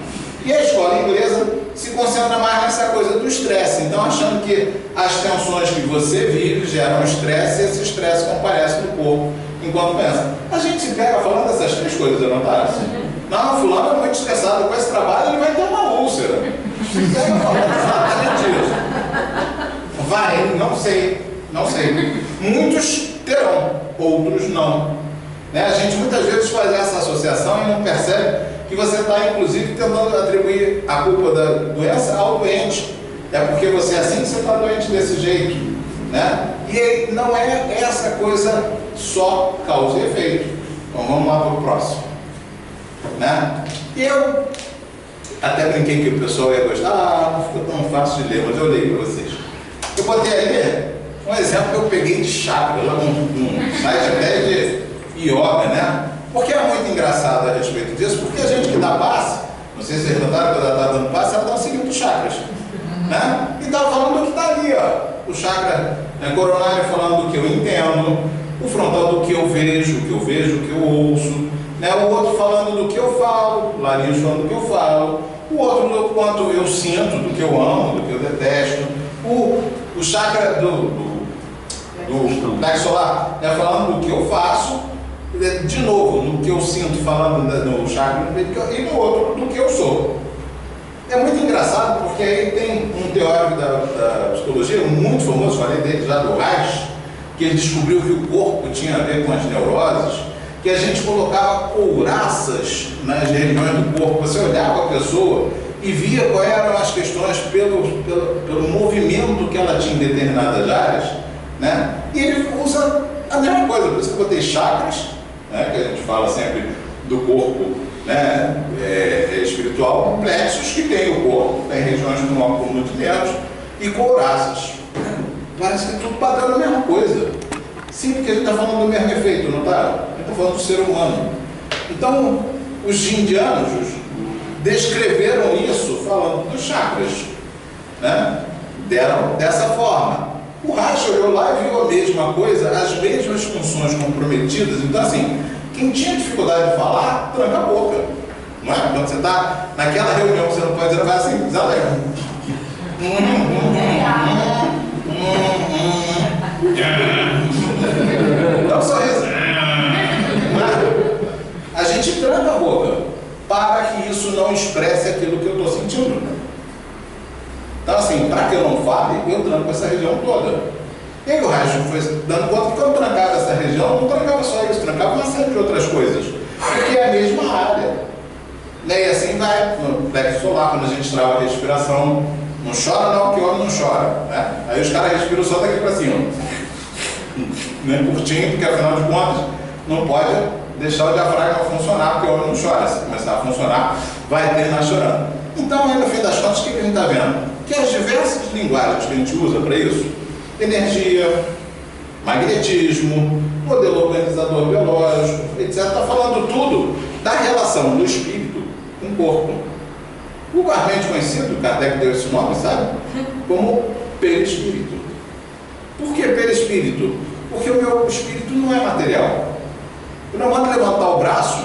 [SPEAKER 2] E a escola inglesa se concentra mais nessa coisa do estresse. Então, achando que as tensões que você vive geram estresse, e esse estresse comparece no corpo enquanto pensa. A gente se pega falando dessas 3 coisas, não tá? Não, fulano é muito estressado com esse trabalho, ele vai ter uma úlcera. Se pega falando exatamente isso. Vai, não sei. Muitos terão, outros não. Né? A gente muitas vezes faz essa associação e não percebe que você está, inclusive, tentando atribuir a culpa da doença ao doente. É porque você é assim que você está doente desse jeito. Né? E não é essa coisa só causa e efeito. Então vamos lá para o próximo. Né? E eu até brinquei que o pessoal ia gostar, não ficou tão fácil de ler, mas eu leio para vocês. Eu botei ali um exemplo que eu peguei de chakra, um site até de yoga, né? Porque é muito engraçado a respeito disso, porque a gente que dá passe, não sei se vocês notaram, quando ela está dando passe, ela está seguindo os chakras. Né? E estava falando do que está ali, ó. O chakra coronário falando do que eu entendo, o frontal do que eu vejo, o que eu ouço, né? O outro falando do que eu falo, o laríngeo falando do que eu falo, o outro do quanto eu sinto, do que eu amo, do que eu detesto, o chakra do plexo solar, né? Falando do que eu faço, de novo, no que eu sinto, falando no chakra, e no outro, do que eu sou. É muito engraçado, porque aí tem um teórico da psicologia muito famoso, falei dele já, do Reich, que ele descobriu que o corpo tinha a ver com as neuroses, que a gente colocava couraças nas regiões do corpo. Você olhava a pessoa e via quais eram as questões pelo movimento que ela tinha em determinadas áreas, né? E ele usa a mesma coisa, por isso que eu botei chakras, né? Que a gente fala sempre do corpo, né? Espiritual, plexos que tem o corpo, tem regiões com um acúmulo de nervos e couraças. Parece que tudo está dando a mesma coisa. Sim, porque a gente está falando do mesmo efeito, não está? A gente está falando do ser humano. Então, os indianos descreveram isso falando dos chakras, né? Deram dessa forma. O Reich olhou lá e viu a mesma coisa, as mesmas funções comprometidas. Então, assim, quem tinha dificuldade de falar, tranca a boca. Não é? Quando você está naquela reunião, você não pode dizer, vai assim, exala. Dá um sorriso. A gente tranca a boca para que isso não expresse aquilo que eu estou sentindo. Então, assim, para que eu não fale, eu tranco essa região toda. E aí o Reich foi dando conta que quando trancava essa região, não trancava só isso, trancava uma série de outras coisas. Porque é a mesma área. E assim vai, no plexo solar, quando a gente trava a respiração, não chora não, que o homem não chora. Né? Aí os caras respiram só daqui para cima. Curtinho, porque afinal de contas, não pode deixar o diafragma funcionar, porque o homem não chora. Se começar a funcionar, vai terminar chorando. Então, aí, no fim das contas, o que a gente está vendo? Que as diversas linguagens que a gente usa para isso, energia, magnetismo, modelo organizador biológico, etc., está falando tudo da relação do espírito com o corpo. Vulgarmente conhecido, Kardec deu esse nome, sabe? Como perispírito. Por que perispírito? Porque o meu espírito não é material. Eu não mando levantar o braço,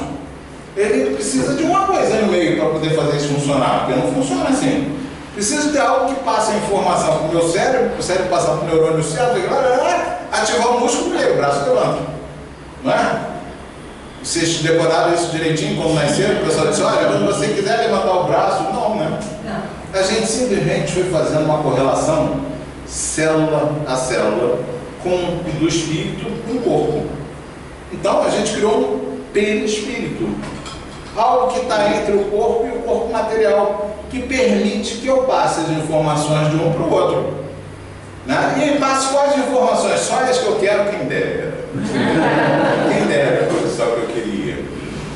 [SPEAKER 2] ele precisa de uma coisa no meio para poder fazer isso funcionar, porque não funciona assim. Precisa ter algo que passe a informação para o meu cérebro, o cérebro passar para o neurônio certo, ativar o músculo e o braço levanta. Não é? Vocês decoraram isso direitinho quando nasceram? O pessoal disse, olha, quando você quiser levantar o braço, não, né? Não. A gente simplesmente foi fazendo uma correlação célula a célula do espírito com o corpo. Então a gente criou um perispírito. Algo que está entre o corpo e o corpo material, que permite que eu passe as informações de um para o outro. Né? E ele passa quais informações? Só as que eu quero, quem dera. Quem dera, só que eu queria.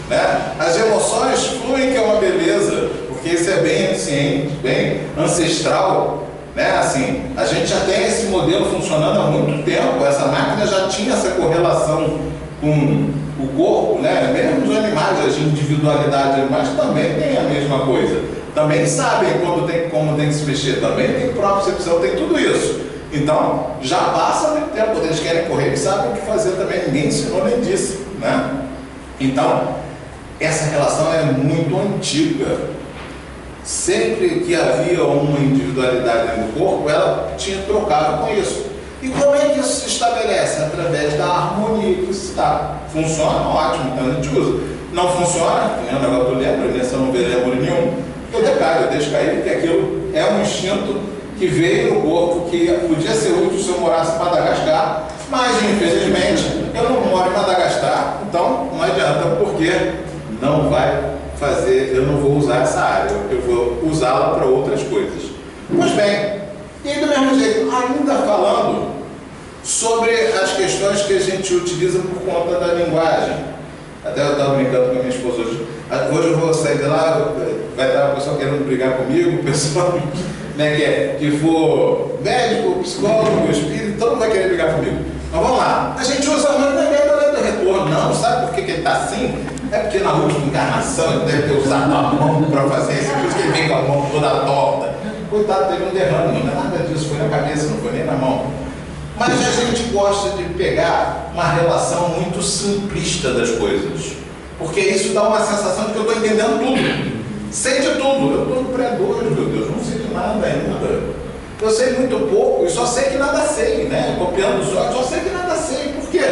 [SPEAKER 2] Né? As emoções fluem, que é uma beleza, porque isso é bem ciente, bem ancestral. Né? Assim, a gente já tem esse modelo funcionando há muito tempo, essa máquina já tinha essa correlação com o corpo, né? Mesmo os animais, as individualidades dos animais também tem a mesma coisa. Também sabem como tem que se mexer, também tem propriocepção, tem tudo isso. Então, já passa muito tempo, quando eles querem correr, eles sabem o que fazer também, ninguém ensinou nem disse, né? Então, essa relação é muito antiga. Sempre que havia uma individualidade no corpo, ela tinha trocado com isso. E como é que isso se estabelece? Através da harmonia que está. Funciona? Ótimo, então a gente usa. Não funciona? Tem um negócio que eu lembro, nessa não lembro nenhum. Eu decaio, eu deixo cair, porque aquilo é um instinto que veio no corpo, que podia ser útil se eu morasse em Madagascar, mas infelizmente eu não moro em Madagascar, Então, não adianta, porque não vai fazer, eu não vou usar essa área, eu vou usá-la para outras coisas. Pois bem, e aí do mesmo jeito, ainda falando sobre as questões que a gente utiliza por conta da linguagem. Até eu estava brincando com a minha esposa hoje. Hoje eu vou sair de lá, vai estar o pessoal querendo brigar comigo, o pessoal né, que for médico, psicólogo, espírito, todo mundo vai querer brigar comigo. Mas vamos lá, a gente usa muito na ideia do retorno. Não, sabe por que ele está assim? É porque na última encarnação ele deve ter usado a mão para fazer isso, por isso que ele vem com a mão toda torta. Coitado, teve um derrame, não é nada disso, foi na cabeça, não foi nem na mão. Mas a gente gosta de pegar uma relação muito simplista das coisas, porque isso dá uma sensação de que eu estou entendendo tudo, sei de tudo, eu estou no pré-2, meu Deus, não sei de nada ainda, eu sei muito pouco e só sei que nada sei, né? Copiando só sei que nada sei. Por quê?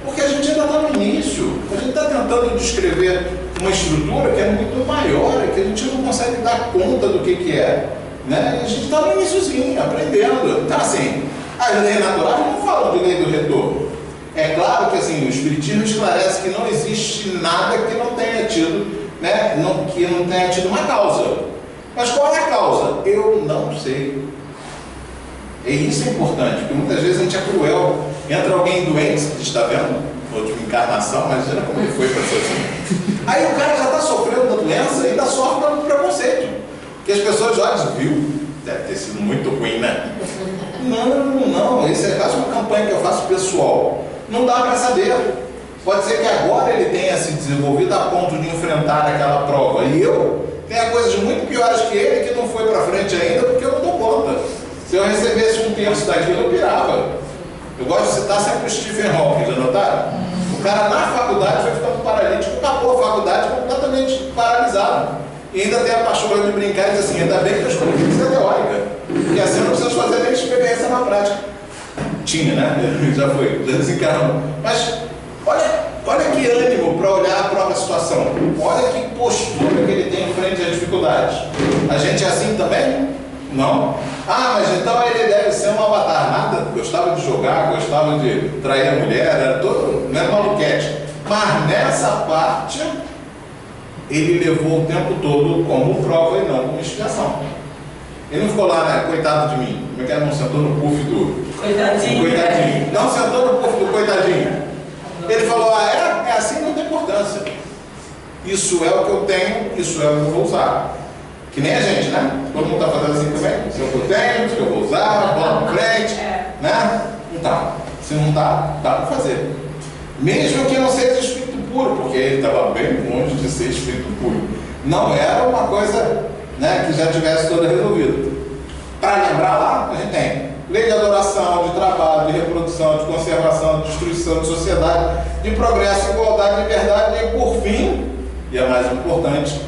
[SPEAKER 2] Porque a gente ainda está no início, a gente está tentando descrever uma estrutura que é muito maior, que a gente não consegue dar conta do que é, né? E a gente está no iniciozinho, aprendendo. Então assim, as leis naturais não falam de lei do retorno. É claro que assim, o Espiritismo esclarece que não existe nada que não tenha tido, né? Que não tenha tido uma causa. Mas qual é a causa? Eu não sei. E isso é importante, porque muitas vezes a gente é cruel. Entra alguém doente, você está vendo? Última encarnação, imagina como ele foi para ser assim. Aí o cara já está sofrendo da doença e ainda sofre do preconceito. Que as pessoas já dizem, viu? Deve ter sido muito ruim, né? Não, isso é quase uma campanha que eu faço pessoal. Não dá para saber. Pode ser que agora ele tenha se desenvolvido a ponto de enfrentar aquela prova. E eu tenha coisas muito piores que ele que não foi para frente ainda porque eu não dou conta. Se eu recebesse um terço daquilo, eu pirava. Eu gosto de citar sempre o Stephen Hawking, já notaram? O cara na faculdade foi ficando paralítico, acabou a faculdade completamente paralisado. E ainda tem a paixão de brincar e dizer assim, ainda bem que eu escolhi física teórica. E assim eu não preciso fazer nem experiência na prática. Tinha, né? Já foi, já desencarnou. Mas olha que ânimo para olhar a própria situação. Olha que postura que ele tem frente às dificuldades. A gente é assim também? Não? Ah, mas então ele deve ser um avatar. Nada, gostava de jogar, gostava de trair a mulher, era todo, não era maluquete. Mas nessa parte, ele levou o tempo todo como prova e não como expiação. Ele não ficou lá, né? Coitado de mim. Como é que era? Não sentou no puff do...
[SPEAKER 1] Coitadinho.
[SPEAKER 2] Não sentou no puff do coitadinho. Ele falou, é assim, não tem importância. Isso é o que eu tenho, isso é o que eu vou usar. Que nem a gente, né? Todo mundo está fazendo assim também. Isso é o que eu tenho, isso que eu vou usar, bola para frente, né? Então, se não dá para fazer. Mesmo que não seja espírito puro, porque ele estava bem longe de ser espírito puro. Não era uma coisa, né, que já tivesse toda resolvida. Para lembrar lá, a gente tem lei de adoração, de trabalho, de reprodução, de conservação, de destruição, de sociedade, de progresso, igualdade, liberdade e, por fim, e a mais importante,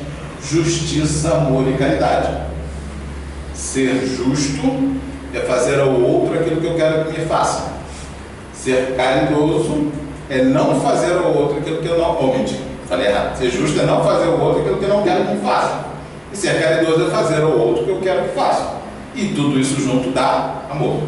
[SPEAKER 2] justiça, amor e caridade. Ser justo é fazer ao outro aquilo que eu quero que me faça. Ser caridoso é não fazer ao outro aquilo que eu não... falei errado. Ser justo é não fazer ao outro aquilo que eu não quero que me faça. E ser caridoso é fazer ao outro o que eu quero que faça. E tudo isso junto dá amor.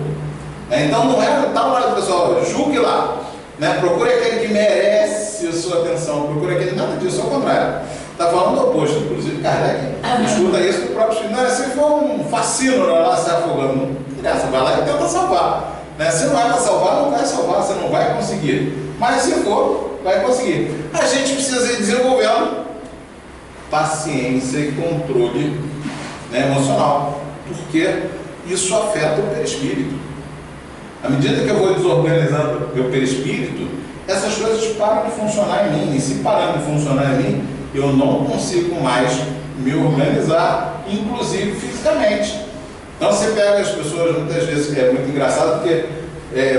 [SPEAKER 2] Então não é tal hora do pessoal, julgue lá. Né? Procure aquele que merece a sua atenção. Procure aquele, nada disso, ao contrário. Está falando do oposto, inclusive Kardec escuta isso do próprio filho. Não é se for um fascínio lá se afogando, não interessa, vai lá e tenta salvar. Né? Se não vai para salvar, não vai salvar, você não vai conseguir. Mas se for, vai conseguir. A gente precisa ir desenvolvendo paciência e controle, né, emocional, porque isso afeta o perispírito. À medida que eu vou desorganizando meu perispírito, essas coisas param de funcionar em mim. E se parando de funcionar em mim, eu não consigo mais me organizar, inclusive fisicamente. Então você pega as pessoas, muitas vezes, que é muito engraçado, porque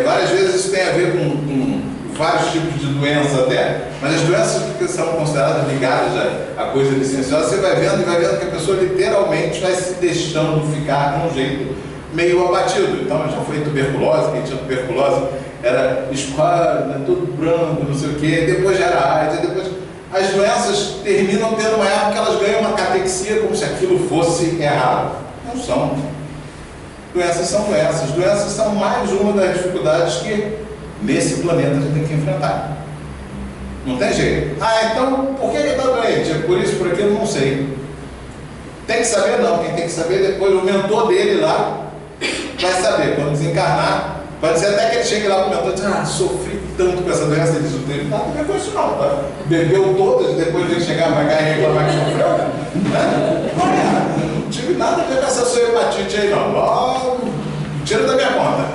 [SPEAKER 2] várias vezes isso tem a ver com vários tipos de doença até, mas as doenças que são consideradas ligadas a coisa licenciosa, você vai vendo que a pessoa literalmente vai se deixando ficar de um jeito meio abatido. Então já foi tuberculose, quem tinha tuberculose era esquadro, né, tudo branco, não sei o quê, depois já era AIDS, depois... As doenças terminam tendo uma época que elas ganham uma catexia como se aquilo fosse errado. Não são. Doenças são doenças. Doenças são mais uma das dificuldades que nesse planeta a gente tem que enfrentar. Não tem jeito. Ah, então por que ele está doente? É por isso, por aquilo, não sei. Tem que saber não, quem tem que saber depois, o mentor dele lá vai saber, quando desencarnar, pode ser até que ele chegue lá com o mentor e diz, ah, sofri tanto com essa doença, ele diz, não teve nada a ver com isso não, tá? Bebeu todas, depois de chegar vai ganhar e reclamar que sofreu, né? Não tive nada a ver com essa sua hepatite aí não, ó, tira da minha conta,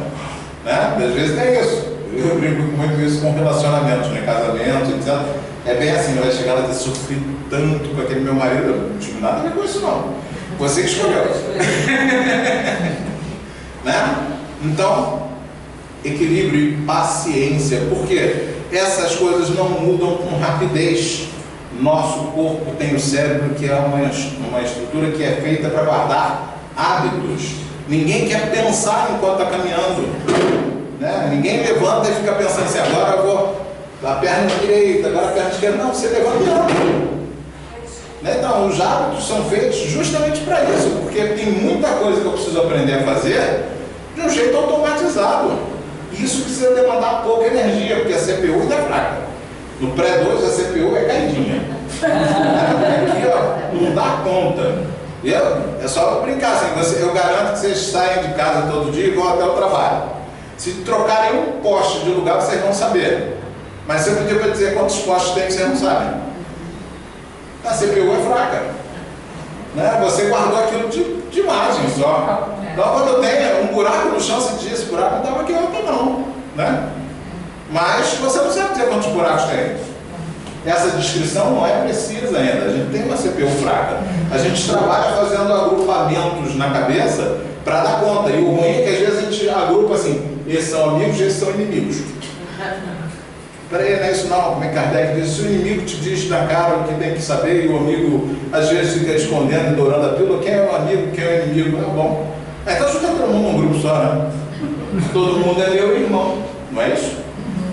[SPEAKER 2] né? Às vezes tem isso, eu brinco muito isso com relacionamentos, né? Casamentos, etc. É bem assim, vai chegar lá e dizer, sofri tanto com aquele meu marido, eu não tive nada a ver com isso não, você que escolheu. Né? Então, equilíbrio e paciência, porque essas coisas não mudam com rapidez. Nosso corpo tem o cérebro, que é uma estrutura que é feita para guardar hábitos. Ninguém quer pensar enquanto está caminhando, né? Ninguém levanta e fica pensando assim, agora eu vou a perna direita, agora a perna esquerda. Não, você levanta e anda. Né? Então, os hábitos são feitos justamente para isso, porque tem muita coisa que eu preciso aprender a fazer de um jeito automatizado. Isso precisa demandar pouca energia, porque a CPU ainda é fraca. No pré-2 a CPU é caidinha. Aqui, ó, não dá conta. É só brincar assim, eu garanto que vocês saem de casa todo dia e vão até o trabalho. Se trocarem um poste de lugar, vocês vão saber. Mas você podia dizer quantos postes tem que vocês não sabem. A CPU é fraca, né? Você guardou aquilo de imagem só. Então quando tem um buraco no chão, você diz, esse buraco não estava aqui ontem não, né? Mas você não sabe dizer quantos buracos tem. Essa descrição não é precisa ainda. A gente tem uma CPU fraca. A gente trabalha fazendo agrupamentos na cabeça para dar conta. E o ruim é que às vezes a gente agrupa assim, esses são amigos, esses são inimigos. Peraí, não é isso não, como é que Kardec diz, se o inimigo te diz na cara o que tem que saber e o amigo às vezes fica escondendo e dourando a pílula, quem é o amigo, quem é o inimigo, é bom. Então junta todo mundo num grupo só, né? Todo mundo é meu irmão, não é isso?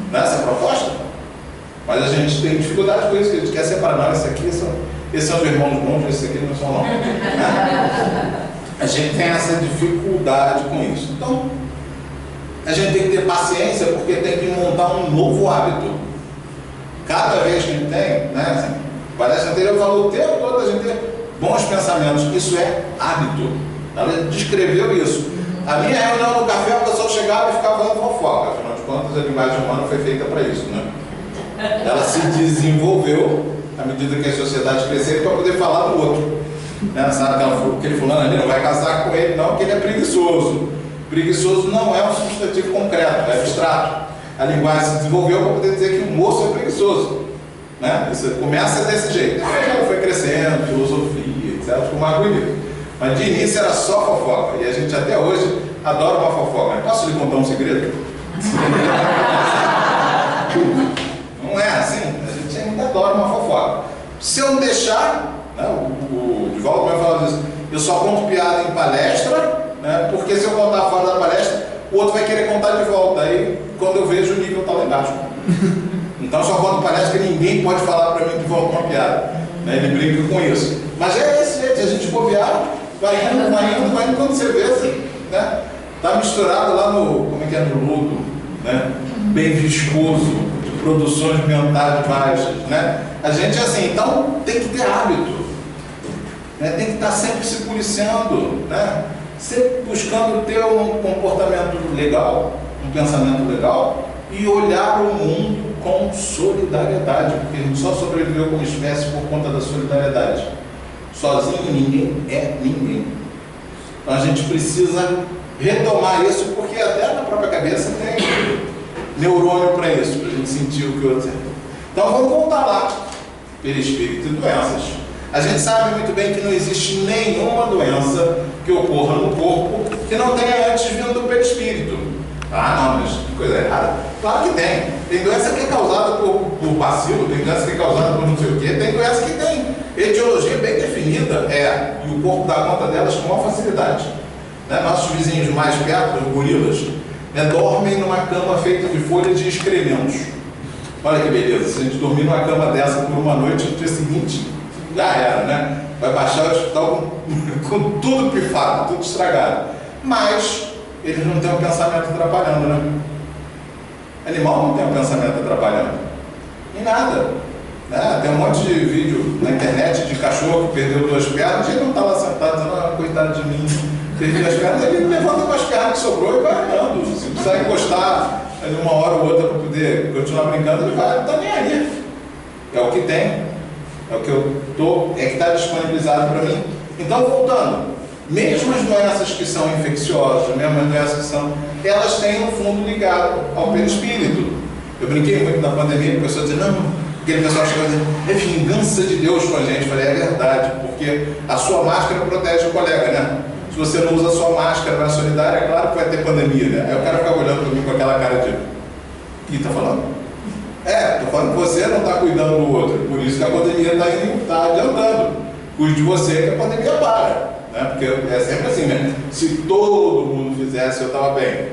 [SPEAKER 2] Não é essa a proposta? Mas a gente tem dificuldade com isso, que a gente quer separar, não, esses são os irmãos bons, esses aqui não são não. A gente tem essa dificuldade com isso. Então, a gente tem que ter paciência, porque tem que montar um novo hábito. Cada vez que a gente tem, né, assim, a palestra anterior falou o tempo todo, a gente tem bons pensamentos. Isso é hábito. Ela descreveu isso. A minha reunião no café, a pessoa chegava e ficava falando fofoca. Afinal de contas, a linguagem humana foi feita para isso, né? Ela se desenvolveu à medida que as sociedades cresceram para poder falar do outro. Né? Sabe aquele fulano ali não vai casar com ele, não, porque ele é preguiçoso. Preguiçoso não é um substantivo concreto, é abstrato. A linguagem se desenvolveu para poder dizer que o moço é preguiçoso. Né? Isso começa desse jeito. Depois ela foi crescendo, filosofia, etc. Ficou mais bonito. Mas de início era só fofoca. E a gente até hoje adora uma fofoca. Posso lhe contar um segredo? Não é assim? A gente ainda adora uma fofoca. Se eu não deixar, né, o Divaldo vai falar disso, eu só conto piada em palestra, né, porque se eu contar fora da palestra, o outro vai querer contar de volta. Aí, quando eu vejo, o nível está lá embaixo. Então, só conto palestra que ninguém pode falar para mim de volta uma piada. Né, ele brinca com isso. Mas é esse jeito, a gente bobear, vai indo, quando você vê, assim, né, tá misturado lá no, como é que é, no ludo, né, bem viscoso, de produções mentais baixas, né? A gente é assim, então tem que ter hábito, né? Tem que estar sempre se policiando, né? Sempre buscando ter um comportamento legal, um pensamento legal e olhar o mundo com solidariedade, porque a gente só sobreviveu como espécie por conta da solidariedade. Sozinho ninguém é ninguém. Então a gente precisa retomar isso, porque até na própria cabeça tem neurônio para isso, para a gente sentir o que o outro sente. Então vamos voltar lá, perispírito e doenças. A gente sabe muito bem que não existe nenhuma doença que ocorra no corpo que não tenha antes vindo do perispírito. Ah, não, mas que coisa errada. Claro que tem. Tem doença que é causada por bacilo, tem doença que é causada por não sei o quê, tem doença que tem etiologia bem definida, e o corpo dá conta delas com maior facilidade. Né? Nossos vizinhos mais perto, os gorilas, né, dormem numa cama feita de folhas de excrementos. Olha que beleza, se a gente dormir numa cama dessa por uma noite, no dia seguinte, já era, né? Vai baixar o hospital com tudo pifado, tudo estragado. Mas eles não têm um pensamento atrapalhando, né? Animal não tem um pensamento atrapalhando. Em nada. Né? Tem um monte de vídeo na internet de cachorro que perdeu 2 pernas, ele não está lá sentado dizendo, ah, coitado de mim, perdi as pernas, ele levanta com as pernas que sobrou e vai andando. Se precisar encostar uma hora ou outra para poder continuar brincando, ele vai, não está nem aí. É o que tem, é o que eu estou, é que está disponibilizado para mim. Então, voltando, mesmo as doenças que são infecciosas, mesmo as doenças que são, elas têm um fundo ligado ao perispírito. Eu brinquei muito na pandemia, a pessoa dizia, não, aquele pessoal chegou dizendo, é vingança de Deus com a gente. Eu falei, é verdade, porque a sua máscara protege o colega, né? Se você não usa a sua máscara na solidária, é claro que vai ter pandemia, né? Aí o cara fica olhando para mim com aquela cara de, o que está falando? Estou falando que você não está cuidando do outro, por isso que a pandemia está adiantando. Cuide de você que a pandemia para, né? Porque é sempre assim, né? Se todo mundo fizesse, eu estava bem,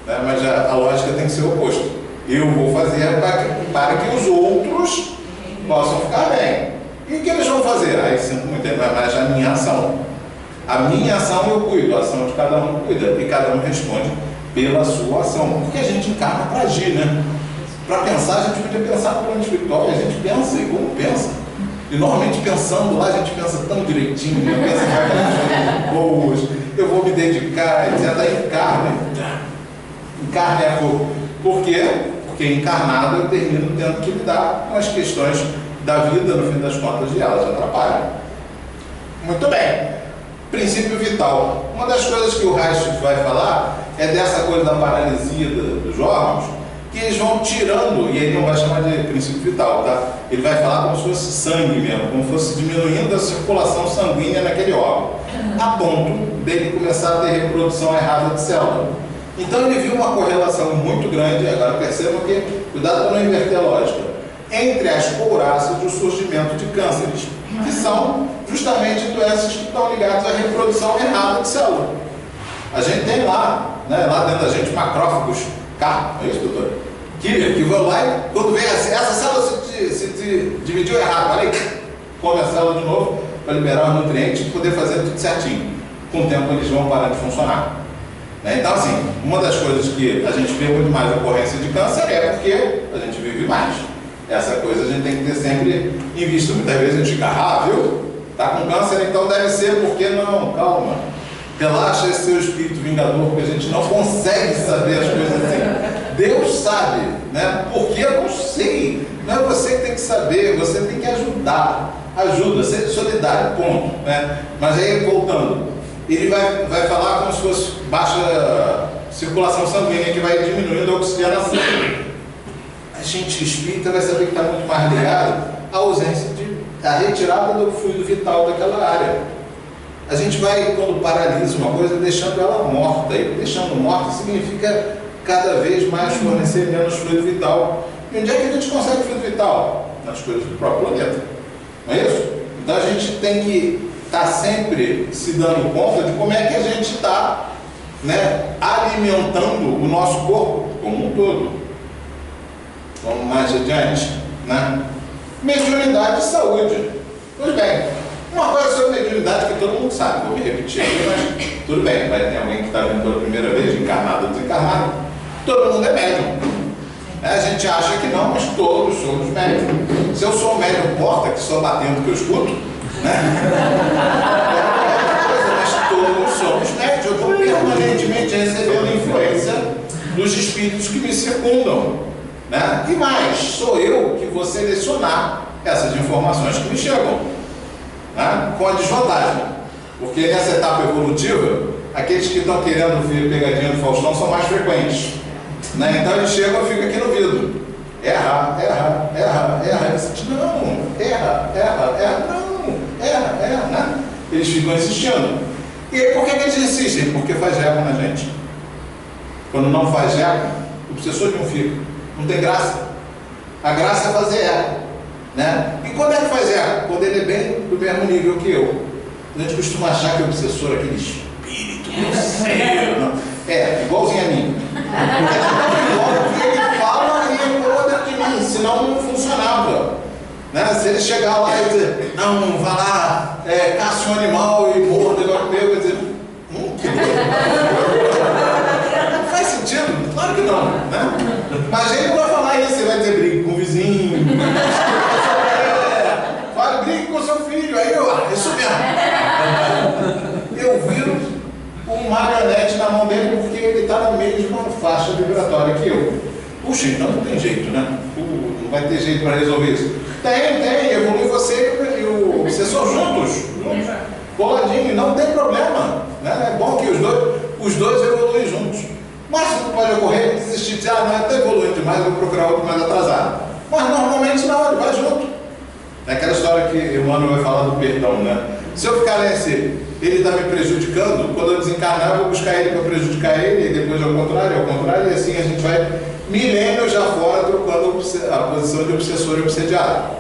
[SPEAKER 2] né? Mas a lógica tem que ser o oposto. Eu vou fazer para que os outros possam ficar bem. E o que eles vão fazer? Aí sinto muito, mas a minha ação. A minha ação eu cuido, a ação de cada um cuida. E cada um responde pela sua ação. Porque a gente encarna para agir, né? Para pensar, a gente podia pensar no plano espiritual, a gente pensa e como pensa. E normalmente pensando lá, a gente pensa tão direitinho, né? Pensa em coisas boas, eu vou me dedicar, etc. Daí encarna. Encarna é fogo. Por quê? Porque encarnado eu termino tendo que lidar com as questões da vida, no fim das contas, e elas atrapalham. Muito bem. Princípio vital. Uma das coisas que o Reich vai falar é dessa coisa da paralisia dos órgãos, que eles vão tirando, e ele não vai chamar de princípio vital, tá? Ele vai falar como se fosse sangue mesmo, como se fosse diminuindo a circulação sanguínea naquele órgão, a ponto dele começar a ter reprodução errada de célula. Então ele viu uma correlação muito grande, agora percebam que, cuidado para não inverter a lógica, entre as couraças e o surgimento de cânceres, que são justamente doenças que estão ligadas à reprodução errada de célula. A gente tem lá, né, lá dentro da gente, macrófagos, é isso, doutor? Que vão lá e quando vem assim, essa célula se dividiu errado, olha aí, come a célula de novo para liberar os nutrientes e poder fazer tudo certinho. Com o tempo eles vão parar de funcionar. Então, assim, uma das coisas que a gente vê muito mais ocorrência de câncer é porque a gente vive mais. Essa coisa a gente tem que ter sempre em vista. Muitas vezes a gente fica, viu? Tá com câncer, então deve ser, por que não? Calma. Relaxa esse seu espírito vingador, porque a gente não consegue saber as coisas assim. Deus sabe, né? Porque eu não sei. Não é você que tem que saber, você tem que ajudar. Ajuda, ser solidário, ponto. Né? Mas aí, voltando, ele vai falar como se fosse baixa circulação sanguínea, que vai diminuindo a oxigenação. A gente espírita vai saber que está muito mais ligado à ausência à retirada do fluido vital daquela área. A gente vai, quando paralisa uma coisa, deixando ela morta. E deixando morta significa cada vez mais fornecer menos fluido vital. E onde é que a gente consegue fluido vital? Nas coisas do próprio planeta. Não é isso? Então a gente tem que estar sempre se dando conta de como é que a gente está, né, alimentando o nosso corpo como um todo. Vamos mais adiante, né? Mediunidade e saúde. Pois bem, uma coisa sobre mediunidade que todo mundo sabe, vou me repetir aqui, mas tudo bem, vai ter alguém que está vindo pela primeira vez, encarnado ou desencarnado, todo mundo é médium. A gente acha que não, mas todos somos médium. Se eu sou um médium porta, que só batendo que eu escuto, né? É outra coisa, mas todos somos médios. Eu estou permanentemente recebendo influência dos espíritos que me circundam. Né? E mais, sou eu que vou selecionar essas informações que me chegam, né? Com a desvantagem, porque nessa etapa evolutiva, aqueles que estão querendo ver pegadinha do Faustão são mais frequentes, né? Então eles chegam e ficam aqui no ouvido, erra, né? Eles ficam insistindo. E aí por que eles insistem? Porque faz eco na gente. Quando não faz eco, o obsessor não fica. Não tem graça. A graça é fazer eco, né? E quando é que faz eco? Quando ele é bem do mesmo nível que eu. A gente costuma achar que o obsessor é aquele espírito grosseiro. É, igualzinho a mim. É igual que ele fala e ecoa dentro de mim, senão não funcionava. Né? Se ele chegar lá e dizer, não, vá lá, caça um animal e morda igual meu, eu dizer, que não faz sentido? Claro que não, né? Mas ele não vai falar isso, ele vai dizer briga com o vizinho, vai ter jeito para resolver isso. Tem, evolui você e o obsessor juntos, coladinho, não tem problema, né? É bom que os dois evoluem juntos. Mas pode ocorrer desistir de dizer, não, está evoluindo demais, vou procurar outro mais atrasado. Mas normalmente não, ele vai junto. É aquela história que o Emmanuel vai falar do perdão, né? Se eu ficar nesse, ele está me prejudicando, quando eu desencarnar, eu vou buscar ele para prejudicar ele, e depois ao contrário, e assim a gente vai milênios já fora, trocando a posição de obsessor e obsediado.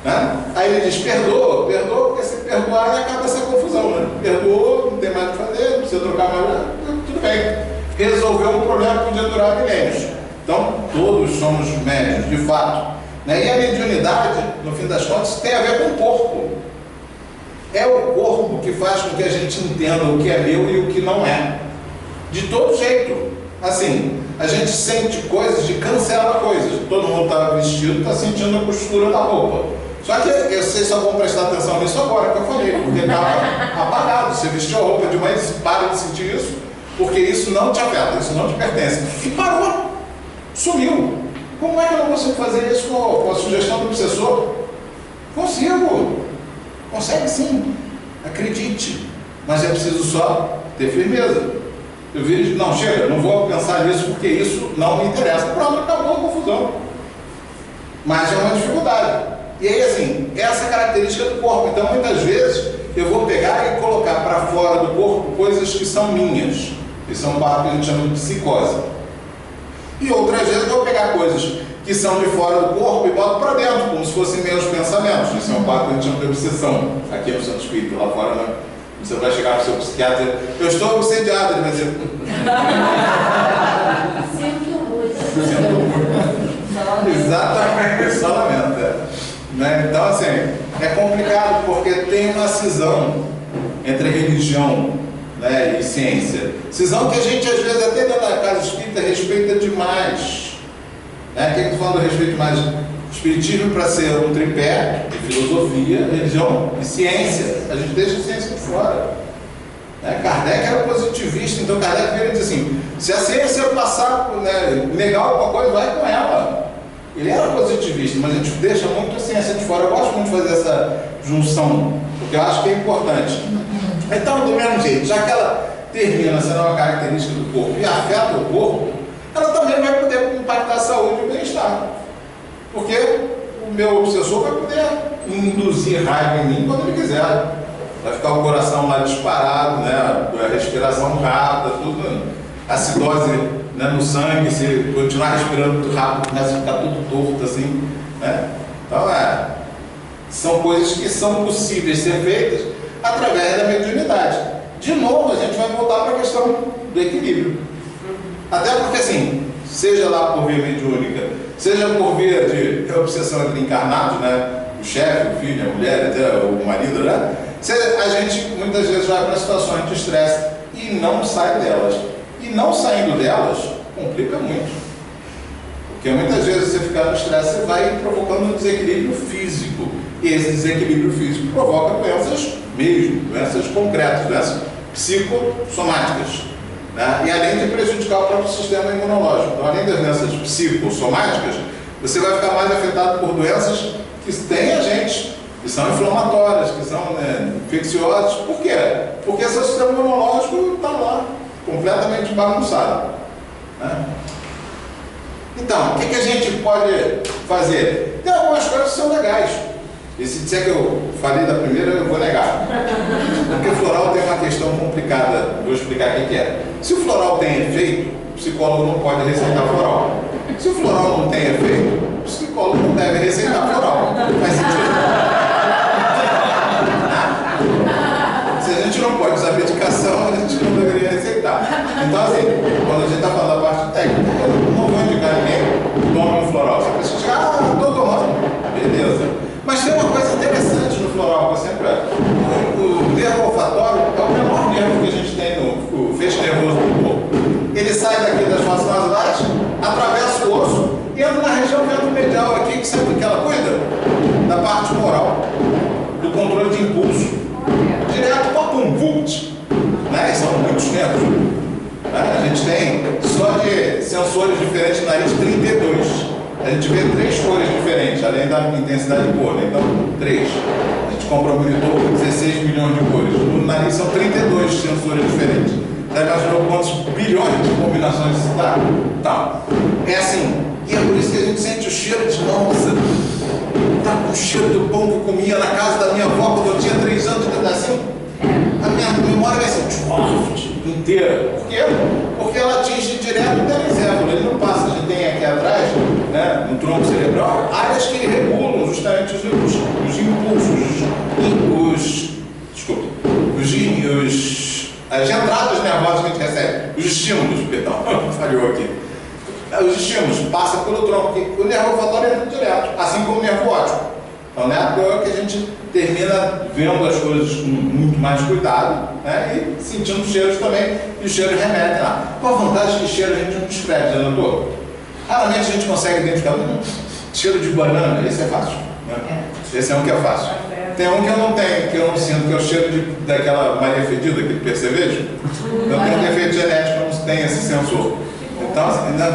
[SPEAKER 2] Né? Aí ele diz, perdoa, porque se perdoar acaba essa confusão, né? Perdoou, não tem mais o que fazer, não precisa trocar mais, tudo bem. Resolveu um problema que podia durar milênios. Então, todos somos médios, de fato. Né? E a mediunidade, no fim das contas, tem a ver com o corpo. É o corpo que faz com que a gente entenda o que é meu e o que não é. De todo jeito. Assim, a gente sente coisas e cancela coisas. Todo mundo está vestido, está sentindo a costura da roupa. Só que vocês só vão prestar atenção nisso agora que eu falei, porque estava apagado. Você vestiu a roupa de manhã, para de sentir isso, porque isso não te afeta, isso não te pertence. E parou, sumiu. Como é que eu não consigo fazer isso com a sugestão do obsessor? Consigo. Consegue sim. Acredite. Mas é preciso só ter firmeza. Eu viro e digo, não, chega, não vou pensar nisso porque isso não me interessa. Pronto, acabou a confusão. Mas é uma dificuldade. E aí, assim, essa característica do corpo. Então, muitas vezes, eu vou pegar e colocar para fora do corpo coisas que são minhas. Isso é um papo que a gente chama de psicose. E outras vezes eu vou pegar coisas que são de fora do corpo e boto para dentro, como se fossem meus pensamentos. Isso é um papo que a gente chama de obsessão. Aqui é o Santo Espírito, lá fora não. Você vai chegar para o seu psiquiatra e dizer, eu estou obsediado, ele vai dizer...
[SPEAKER 4] Sinto muito.
[SPEAKER 2] Exatamente, só lamento. Né? Então, assim, é complicado porque tem uma cisão entre religião, né, e ciência. Cisão que a gente, às vezes, até dentro da casa espírita, respeita demais. Né? Quem está falando respeito demais? Espiritismo para ser um tripé de filosofia, religião e ciência. A gente deixa a ciência de fora. Né? Kardec era positivista, então Kardec veio dizer assim, se a ciência passar, né, negar alguma coisa, vai com ela. Ele era positivista, mas a gente deixa muito a ciência de fora. Eu gosto muito de fazer essa junção, porque eu acho que é importante. Então, do mesmo jeito, já que ela termina sendo uma característica do corpo e afeta o corpo, ela também vai poder impactar a saúde e o bem-estar. Porque o meu obsessor vai poder induzir raiva em mim quando ele quiser. Vai ficar o coração lá disparado, né? A respiração rápida, tudo, acidose, né, no sangue, se continuar respirando muito rápido, começa a ficar tudo torto assim, né? Então, são coisas que são possíveis ser feitas através da mediunidade. De novo, a gente vai voltar para a questão do equilíbrio. Até porque, assim, seja lá por via mediúnica, seja por via de obsessão entre encarnados, né? O chefe, o filho, a mulher, até o marido, né? A gente muitas vezes vai para situações de estresse e não sai delas. E não saindo delas, complica muito. Porque muitas vezes você ficar no estresse, você vai provocando um desequilíbrio físico. E esse desequilíbrio físico provoca doenças mesmo, doenças concretas, doenças psicossomáticas. Né? E além de prejudicar o próprio sistema imunológico. Então, além das doenças psicossomáticas, você vai ficar mais afetado por doenças que têm agentes, que são inflamatórias, que são, né, infecciosas. Por quê? Porque seu sistema imunológico está lá, completamente bagunçado. Né? Então, o que a gente pode fazer? Tem algumas coisas que são legais. E se disser que eu falei da primeira, eu vou negar. Porque o floral tem uma questão complicada. Vou explicar o que é. Se o floral tem efeito, o psicólogo não pode receitar floral. Se o floral não tem efeito, o psicólogo não deve receitar floral. Faz sentido? Se a gente não pode usar medicação, a gente não deveria receitar. Então, assim, quando a gente está falando da parte técnica, eu não vou indicar ninguém tome um floral. Se a pessoa chegar, estou tomando, beleza. Mas tem uma coisa interessante no floral, que eu sempre o nervo olfatório é o menor nervo que a gente tem no feixe nervoso do corpo. Ele sai daqui das nossas nasais, atravessa o osso e entra na região ventromedial aqui, que sabe do que ela cuida? Da parte moral, do controle de impulso. Direto para o vult, né? São muitos nervos. Né? A gente tem só de sensores diferentes no nariz 32. a gente vê 3 cores diferentes, além da intensidade de cor, né? Então, 3. A gente compra um monitor com 16 milhões de cores. No nariz são 32 sensores diferentes. Já imaginou quantos bilhões de combinações isso dá? Tá. É assim. E é por isso que a gente sente o cheiro de nossa. Tá com o cheiro do pão que eu comia na casa da minha avó quando eu tinha 3 anos, assim. A minha memória vai ser inteira. Por quê? Porque ela atinge direto o telecéfalo. Ele não passa, a gente tem aqui atrás, né, no tronco cerebral, áreas que regulam justamente os impulsos, as entradas nervosas que a gente recebe, os estímulos, perdão, falhou aqui. Os estímulos passam pelo tronco, porque o nervo olfatório entra direto, assim como o nervo óptico. Então, né, é que a gente termina vendo as coisas com muito mais cuidado, né, e sentindo cheiros também, e os cheiros remetem lá. Com a vantagem que cheiro a gente não descreve, já notou? Raramente a gente consegue identificar cheiro de banana, esse é fácil. Né? Esse é um que é fácil. Tem um que eu não tenho, que eu não sinto, que é o cheiro daquela Maria Fedida, aquele percevejo. Eu tenho um defeito genético, eu não tenho esse sensor. Então,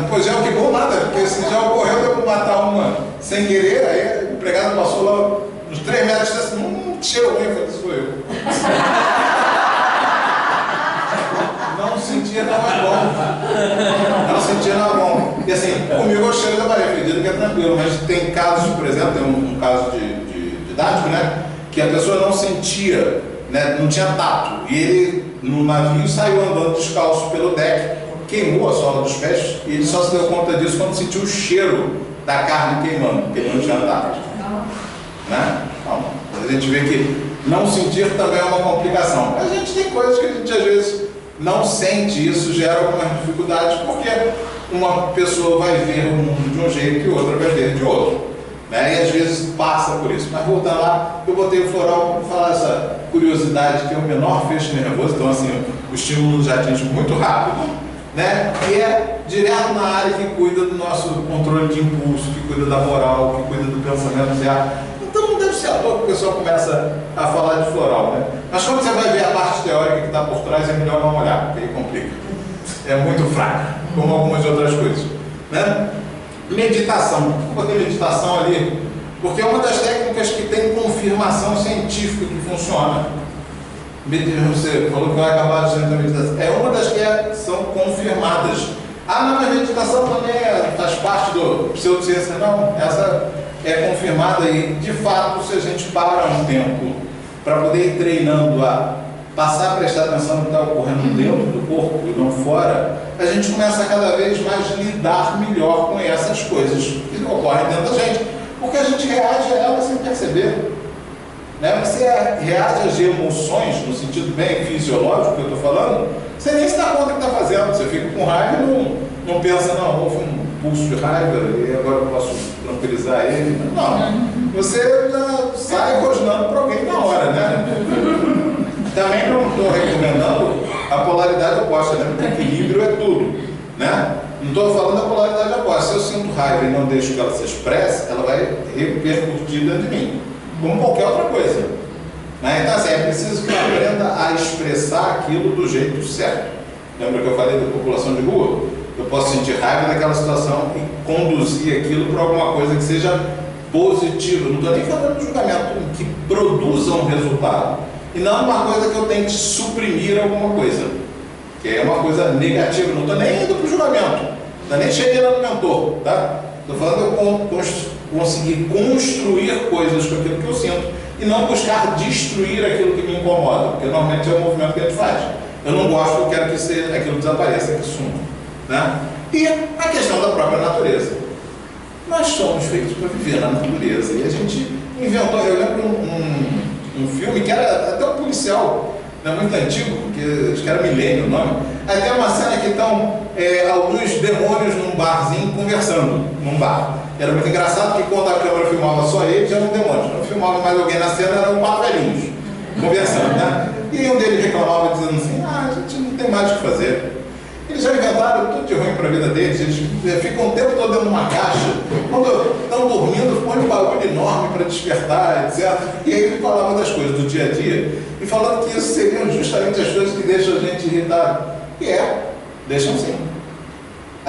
[SPEAKER 2] pois é, o que bom nada, porque se já ocorreu de eu matar uma sem querer, aí o empregado passou lá uns 3 metros e disse assim, que cheiro ruim, eu falei, isso foi eu. Não sentia, não é bom. Não sentia, não é bom. E assim, comigo é o cheiro da Maria Fedida, que é tranquilo, mas tem casos, por exemplo, tem um caso didático, né, que a pessoa não sentia, né, não tinha tato, e ele, no navio, saiu andando descalço pelo deck, queimou a sola dos pés, e ele só se deu conta disso quando sentiu o cheiro da carne queimando, porque ele não tinha tato. Né? Então, a gente vê que não sentir também é uma complicação. A gente tem coisas que a gente às vezes não sente, isso gera algumas dificuldades, porque uma pessoa vai ver o mundo de um jeito e outra vai ver de outro. Né? E às vezes passa por isso. Mas voltando lá, eu botei o floral para falar essa curiosidade, que é o menor feixe nervoso, então assim, o estímulo já atinge muito rápido, né? E é direto na área que cuida do nosso controle de impulso, que cuida da moral, que cuida do pensamento certo. Então não deve ser à toa que o pessoal começa a falar de floral, né? Mas quando você vai ver a parte teórica que está por trás, é melhor não olhar, porque aí complica. É muito fraca, como algumas outras coisas. Né? Meditação. Eu botei meditação ali, porque é uma das técnicas que tem confirmação científica que funciona. Você falou que vai acabar dizendo da meditação. É uma das que são confirmadas. Ah, não, mas meditação também faz parte do pseudociência. Não, essa é confirmada e, de fato, se a gente para um tempo para poder ir treinando a passar a prestar atenção no que está ocorrendo dentro do corpo e não fora, a gente começa a cada vez mais lidar melhor com essas coisas que ocorrem dentro da gente, porque a gente reage a elas sem perceber. Né? Você reage às emoções, no sentido bem fisiológico que eu estou falando, você nem se dá conta do que está fazendo, você fica com raiva e não pensa, não, houve um pulso de raiva e agora eu posso tranquilizar ele. Não, você já sai rosnando para alguém na hora, né? Também não estou recomendando a polaridade oposta, né? Porque equilíbrio é tudo, né? Não estou falando da polaridade oposta. Se eu sinto raiva e não deixo que ela se expresse, ela vai repercutir dentro de mim, como qualquer outra coisa. Né? Então, assim, é preciso que eu aprenda a expressar aquilo do jeito certo. Lembra que eu falei da população de rua? Eu posso sentir raiva daquela situação e conduzir aquilo para alguma coisa que seja positiva. Não estou nem falando de julgamento, que produza um resultado. E não uma coisa que eu tenho que suprimir alguma coisa, que é uma coisa negativa. Não estou nem indo para o julgamento, não nem cheguei lá no mentor, tá? Estou falando de eu conseguir construir coisas com aquilo que eu sinto e não buscar destruir aquilo que me incomoda, porque normalmente é o movimento que a gente faz. Eu não gosto, eu quero que aquilo desapareça, que suma. Né? E a questão da própria natureza. Nós somos feitos para viver na natureza e a gente inventou, eu lembro um filme que era até um policial, né, muito antigo, porque acho que era Milênio o nome. Aí tem uma cena que estão alguns demônios num barzinho conversando, num bar. Era muito engraçado que quando a câmera filmava só eles, eram demônios. Não filmava mais alguém na cena, eram 4 velhinhos conversando, né? E um deles reclamava dizendo assim, a gente não tem mais o que fazer. Eles já inventaram tudo de ruim para a vida deles, eles ficam o tempo todo dentro de uma caixa, quando estão dormindo, põem um barulho enorme para despertar, etc. E aí ele falava das coisas do dia a dia, e falando que isso seriam justamente as coisas que deixam a gente irritado. E deixam sim.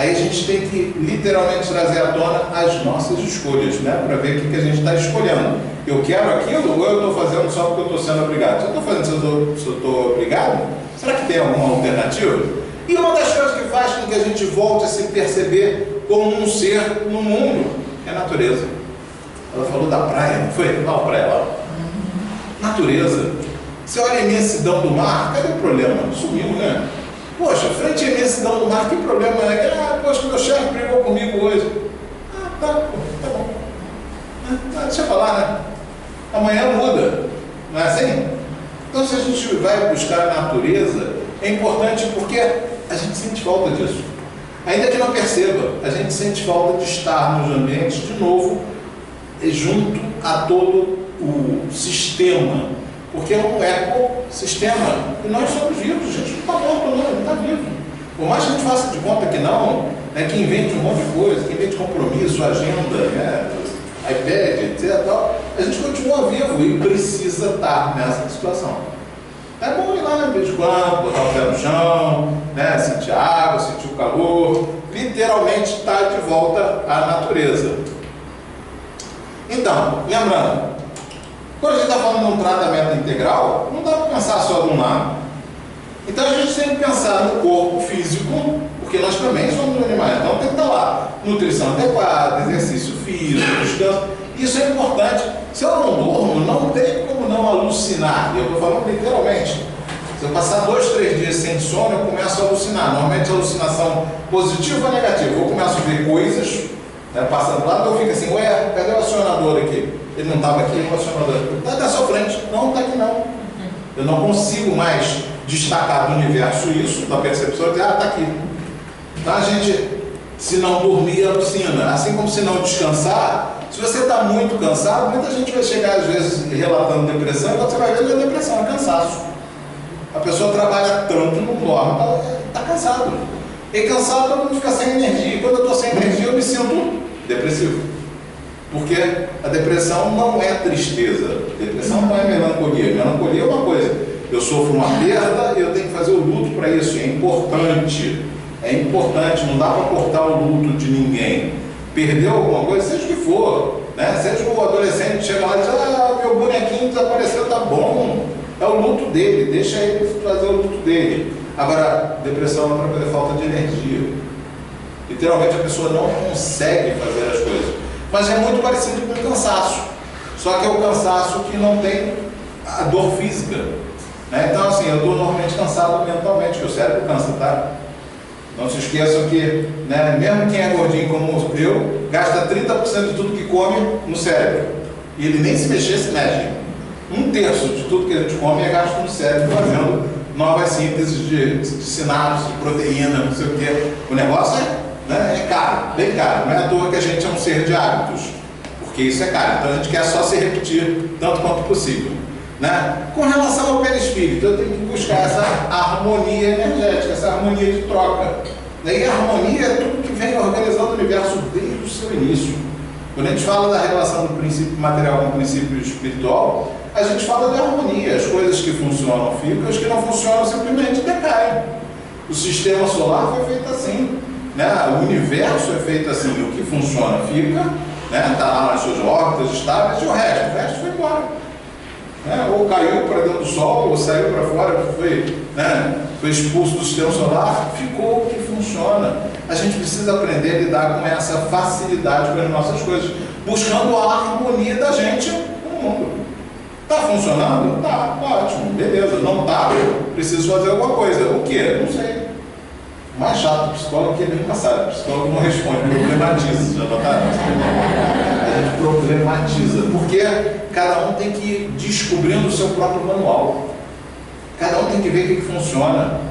[SPEAKER 2] Aí a gente tem que literalmente trazer à tona as nossas escolhas, né? Para ver o que a gente está escolhendo. Eu quero aquilo ou eu estou fazendo só porque eu estou sendo obrigado? Se eu estou fazendo se eu estou obrigado, será que tem alguma alternativa? E uma das coisas que faz com que a gente volte a se perceber como um ser no mundo é a natureza. Ela falou da praia, não foi? Lá a praia lá. Natureza. Você olha a imensidão do mar, cadê o problema? Sumiu, né? Poxa, frente à imensidão do mar, que problema é? Ah, poxa, meu chefe brigou comigo hoje. Ah, tá bom. Deixa eu falar, né? Amanhã muda. Não é assim? Então, se a gente vai buscar a natureza, é importante porque a gente sente falta disso. Ainda que não perceba, a gente sente falta de estar nos ambientes, de novo, junto a todo o sistema. Porque é um ecossistema. E nós somos vivos, a gente não está morto, não, a gente está vivo. Por mais que a gente faça de conta que não, né, que invente um monte de coisa, que invente compromisso, agenda, né, iPad, etc. A gente continua vivo e precisa estar nessa situação. É bom ir lá, de vez em quando, botar o pé no chão, né, sentir a água, sentir o calor, literalmente estar de volta à natureza. Então, lembrando, quando a gente está falando de um tratamento integral, não dá para pensar só de um lado. Então a gente tem que pensar no corpo físico, porque nós também somos animais, então tem que estar lá nutrição adequada, exercício físico, descanso. Isso é importante. Se eu não durmo, não tem como não alucinar. E eu estou falando literalmente. Se eu passar 2, 3 dias sem sono, eu começo a alucinar. Normalmente alucinação positiva ou negativa. Eu começo a ver coisas, né, passando lá, eu fico assim, ué, cadê o acionador aqui? Ele não estava aqui, o acionador está na sua frente. Não, está aqui não. Eu não consigo mais destacar do universo isso, da percepção, e dizer, está aqui. Então a gente, se não dormir, alucina. Assim como se não descansar, se você está muito cansado, muita gente vai chegar às vezes relatando depressão, e você vai ver que a depressão é cansaço. A pessoa trabalha tanto, não dorme, está cansado. E cansado, todo mundo fica sem energia. E quando eu estou sem energia, eu me sinto depressivo. Porque a depressão não é tristeza, depressão não é melancolia. Melancolia é uma coisa, eu sofro uma perda e eu tenho que fazer o luto para isso, é importante, não dá para cortar o luto de ninguém. Perdeu alguma coisa, seja o que for, né? Seja o adolescente chega lá e diz, meu bonequinho desapareceu, tá bom, é o luto dele, deixa ele fazer o luto dele. Agora, depressão é outra coisa, falta de energia. Literalmente a pessoa não consegue fazer as coisas. Mas é muito parecido com o cansaço. Só que é o cansaço que não tem a dor física. Né? Então, assim, eu estou normalmente cansado mentalmente, porque o cérebro cansa, tá? Não se esqueçam que, né, mesmo quem é gordinho como eu, gasta 30% de tudo que come no cérebro. E ele nem se mexer, se mexe. 1/3 de tudo que a gente come é gasto no cérebro, fazendo novas sínteses de sinapses, de proteína, não sei o quê. O negócio é caro, bem caro. Não é à toa que a gente é um ser de hábitos, porque isso é caro. Então a gente quer só se repetir tanto quanto possível. Né? Com relação ao perispírito, eu tenho que buscar essa harmonia energética, essa harmonia de troca. E a harmonia é tudo que vem organizando o universo desde o seu início. Quando a gente fala da relação do princípio material com o princípio espiritual, a gente fala de harmonia. As coisas que funcionam ficam, as que não funcionam simplesmente decaem. O sistema solar foi feito assim. Né? O universo é feito assim, o que funciona fica, né? Está lá nas suas órbitas estáveis, e o resto foi embora. Né? Ou caiu para dentro do Sol, ou saiu para fora, foi expulso do sistema solar, ficou o que funciona. A gente precisa aprender a lidar com essa facilidade com as nossas coisas, buscando a harmonia da gente no mundo. Está funcionando? Tá, ótimo, beleza. Não está, preciso fazer alguma coisa. O que? Não sei. O mais chato do psicólogo é que ele nunca sabe. O psicólogo não responde, problematiza. Já notaram? A gente problematiza, porque cada um tem que ir descobrindo o seu próprio manual. Cada um tem que ver o que funciona.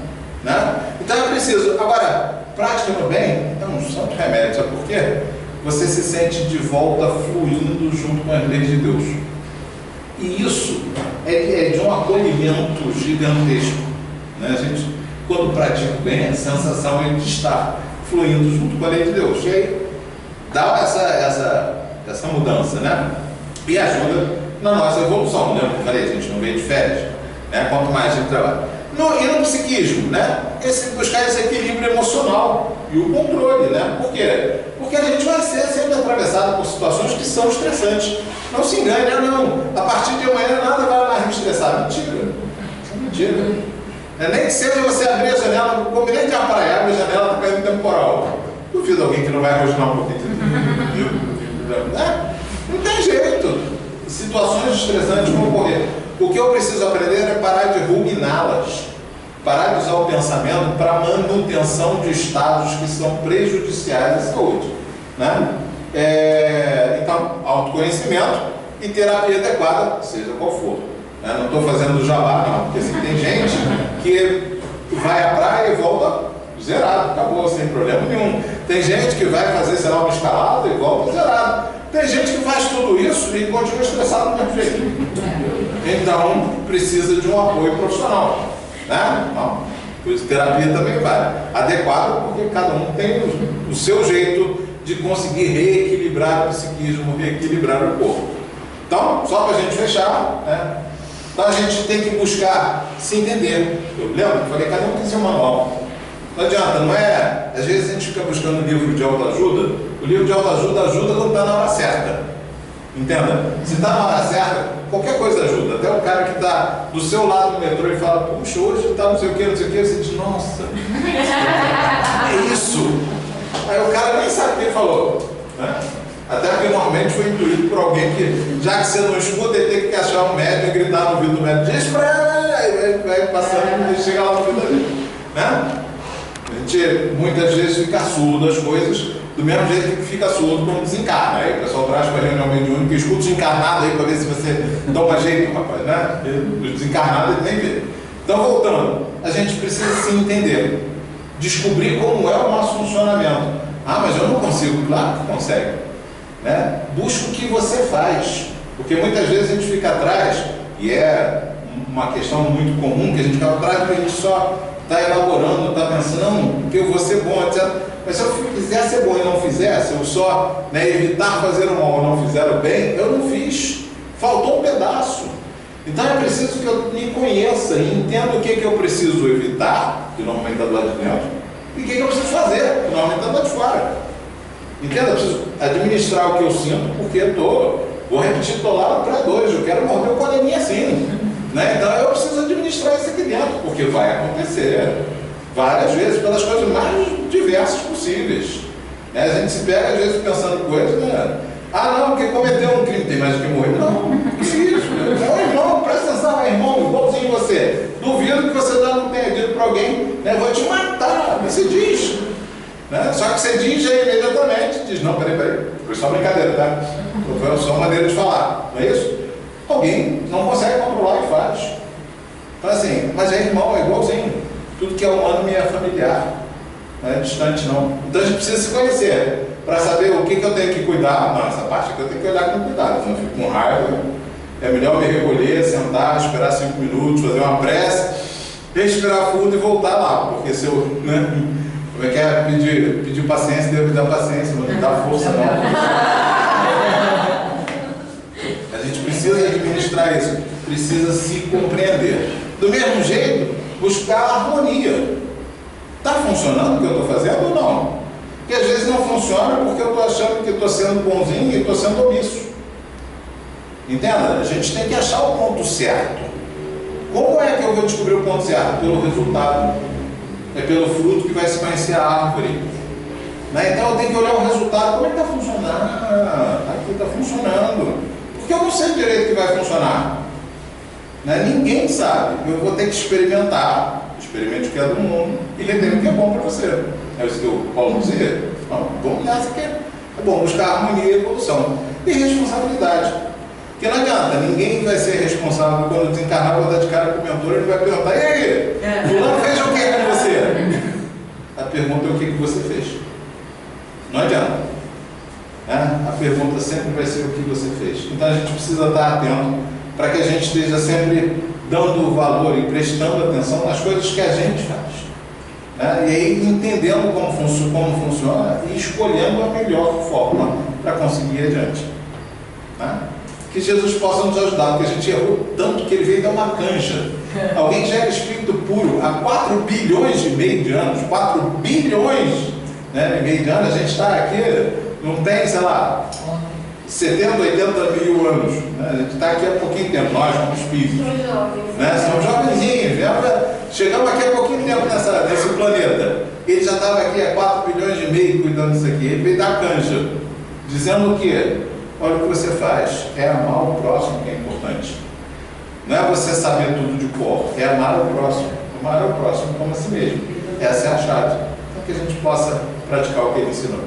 [SPEAKER 2] Né? Então é preciso. Agora, prática no bem é um santo remédio. Sabe por quê? Você se sente de volta fluindo junto com as leis de Deus. E isso é de um acolhimento gigantesco. Né? A gente, quando pratica o bem, a sensação é de estar fluindo junto com a lei de Deus. E aí dá essa mudança, né? E ajuda na nossa evolução. Lembra que eu falei? A gente não veio de férias. Né? Quanto mais a gente trabalha. E no psiquismo, né? buscar esse equilíbrio emocional e o controle, né? Por quê? Porque a gente vai ser sempre atravessado por situações que são estressantes. Não se engane, não. A partir de amanhã nada vai mais me estressar. Mentira. Mentira. Nem que seja você abrir a janela, combinei de apraiar, a janela está caindo temporal. Duvido alguém que não vai rosnar um pouquinho. Não tem jeito. Situações estressantes vão ocorrer. O que eu preciso aprender é parar de ruminá-las. Parar de usar o pensamento para manutenção de estados que são prejudiciais à saúde. Né? Então, autoconhecimento e terapia adequada, seja qual for. Não estou fazendo jabá, não, porque assim, tem gente que vai à praia e volta zerado, acabou, sem problema nenhum. Tem gente que vai fazer, sei lá, uma escalada e volta zerado. Tem gente que faz tudo isso e continua estressado do mesmo jeito. Então, precisa de um apoio profissional. Né? Não. Terapia também vai. Adequado, porque cada um tem o seu jeito de conseguir reequilibrar o psiquismo, reequilibrar o corpo. Então, só para a gente fechar, né? Então a gente tem que buscar se entender. Eu lembro, eu falei, cada um tem seu manual. Não adianta, não é? Às vezes a gente fica buscando livro de autoajuda. O livro de autoajuda ajuda quando está na hora certa. Entenda? Se está na hora certa, qualquer coisa ajuda. Até o cara que está do seu lado no metrô e fala, puxa, hoje está não sei o que, você diz, nossa, é isso. Aí o cara nem sabe o que ele falou. Né? Até porque normalmente foi intuído por alguém que, já que você não escuta, ele tem que achar um médico e gritar no ouvido do médico, diz pra ele, vai passando e chega lá no ouvido dele. Né? A gente muitas vezes fica surdo às coisas, do mesmo jeito que fica surdo quando desencarna. Aí o pessoal traz para a reunião mediúnica, escuta os encarnados aí para ver se você toma jeito, rapaz. Né? Os desencarnados ele nem vê. Então, voltando, a gente precisa se entender, descobrir como é o nosso funcionamento. Ah, mas eu não consigo. Claro que consegue. Né? Busca o que você faz, porque muitas vezes a gente fica atrás, e é uma questão muito comum, que a gente fica atrás porque a gente só está elaborando, está pensando, não, que eu vou ser bom, etc. Mas se eu quiser ser bom e não fizer, se eu só evitar fazer o mal ou não fizer o bem, eu não fiz, faltou um pedaço. Então é preciso que eu me conheça e entenda o que eu preciso evitar, que normalmente está do lado de dentro, e o que eu preciso fazer, que normalmente está do lado de fora. Entenda? Eu preciso administrar o que eu sinto, porque vou repetir, estou lá para dois, eu quero morder o coleguinha assim. Né? Então eu preciso administrar isso aqui dentro, porque vai acontecer várias vezes, pelas coisas mais diversas possíveis. Né? A gente se pega às vezes pensando coisas, né? Ah não, porque cometeu um crime, tem mais do que morrer. Não precisa. Não, irmão, presta atenção, irmão, igualzinho você. Duvido que você não tenha dito para alguém, né? Vou te matar, você diz. Né? Só que você diz já imediatamente, diz, não, peraí, foi só brincadeira, tá? Foi só maneira de falar, não é isso? Alguém não consegue controlar e faz. Então assim, mas é irmão, é igualzinho. Tudo que é humano me é familiar, não é distante não. Então a gente precisa se conhecer, para saber o que eu tenho que cuidar. Não, essa parte aqui eu tenho que olhar com cuidado, senão eu fico com raiva. É melhor me recolher, sentar, esperar 5 minutos, fazer uma prece, respirar fundo e voltar lá, porque se eu... Né? Como é que é? Pedir paciência, Deus me dá paciência, não me dá força não. A gente precisa administrar isso, precisa se compreender. Do mesmo jeito, buscar a harmonia. Está funcionando o que eu estou fazendo ou não? Porque às vezes não funciona porque eu estou achando que estou sendo bonzinho e estou sendo omisso. Entenda? A gente tem que achar o ponto certo. Como é que eu vou descobrir o ponto certo? Pelo resultado. É pelo fruto que vai se conhecer a árvore. Né? Então eu tenho que olhar o resultado. Como é que está funcionando? Aqui está funcionando. Porque eu não sei direito que vai funcionar. Né? Ninguém sabe. Eu vou ter que experimentar. Experimente o que é do mundo e entender o que é bom para você. É isso que o Paulo dizia. Então, vamos nessa que é bom buscar harmonia e evolução. E responsabilidade. Porque não adianta, ninguém vai ser responsável quando desencarnar, vou dar de cara com o mentor, ele vai perguntar, e aí, fulano fez o que com você? A pergunta é o que você fez. Não adianta. Né? A pergunta sempre vai ser o que você fez. Então a gente precisa estar atento para que a gente esteja sempre dando valor e prestando atenção nas coisas que a gente faz. Né? E aí entendendo como funciona e escolhendo a melhor forma para conseguir ir adiante. Né? que Jesus possa nos ajudar, porque a gente errou tanto que ele veio dar uma canja. Alguém que já era espírito puro há 4 bilhões e meio de anos, 4 bilhões, né, e meio de anos, a gente está aqui, não tem, sei lá, 70, 80 mil anos, né? A gente está aqui há pouquinho tempo, nós como espíritos. Somos jovenzinhos, chegamos aqui há pouquinho tempo nesse planeta. Ele já estava aqui há 4 bilhões e meio cuidando disso aqui. Ele veio dar canja, dizendo o quê? Olha o que você faz, é amar o próximo que é importante. Não é você saber tudo de cor, é amar o próximo. Amar o próximo como a si mesmo. Essa é a chave. Para que a gente possa praticar o que ele ensinou.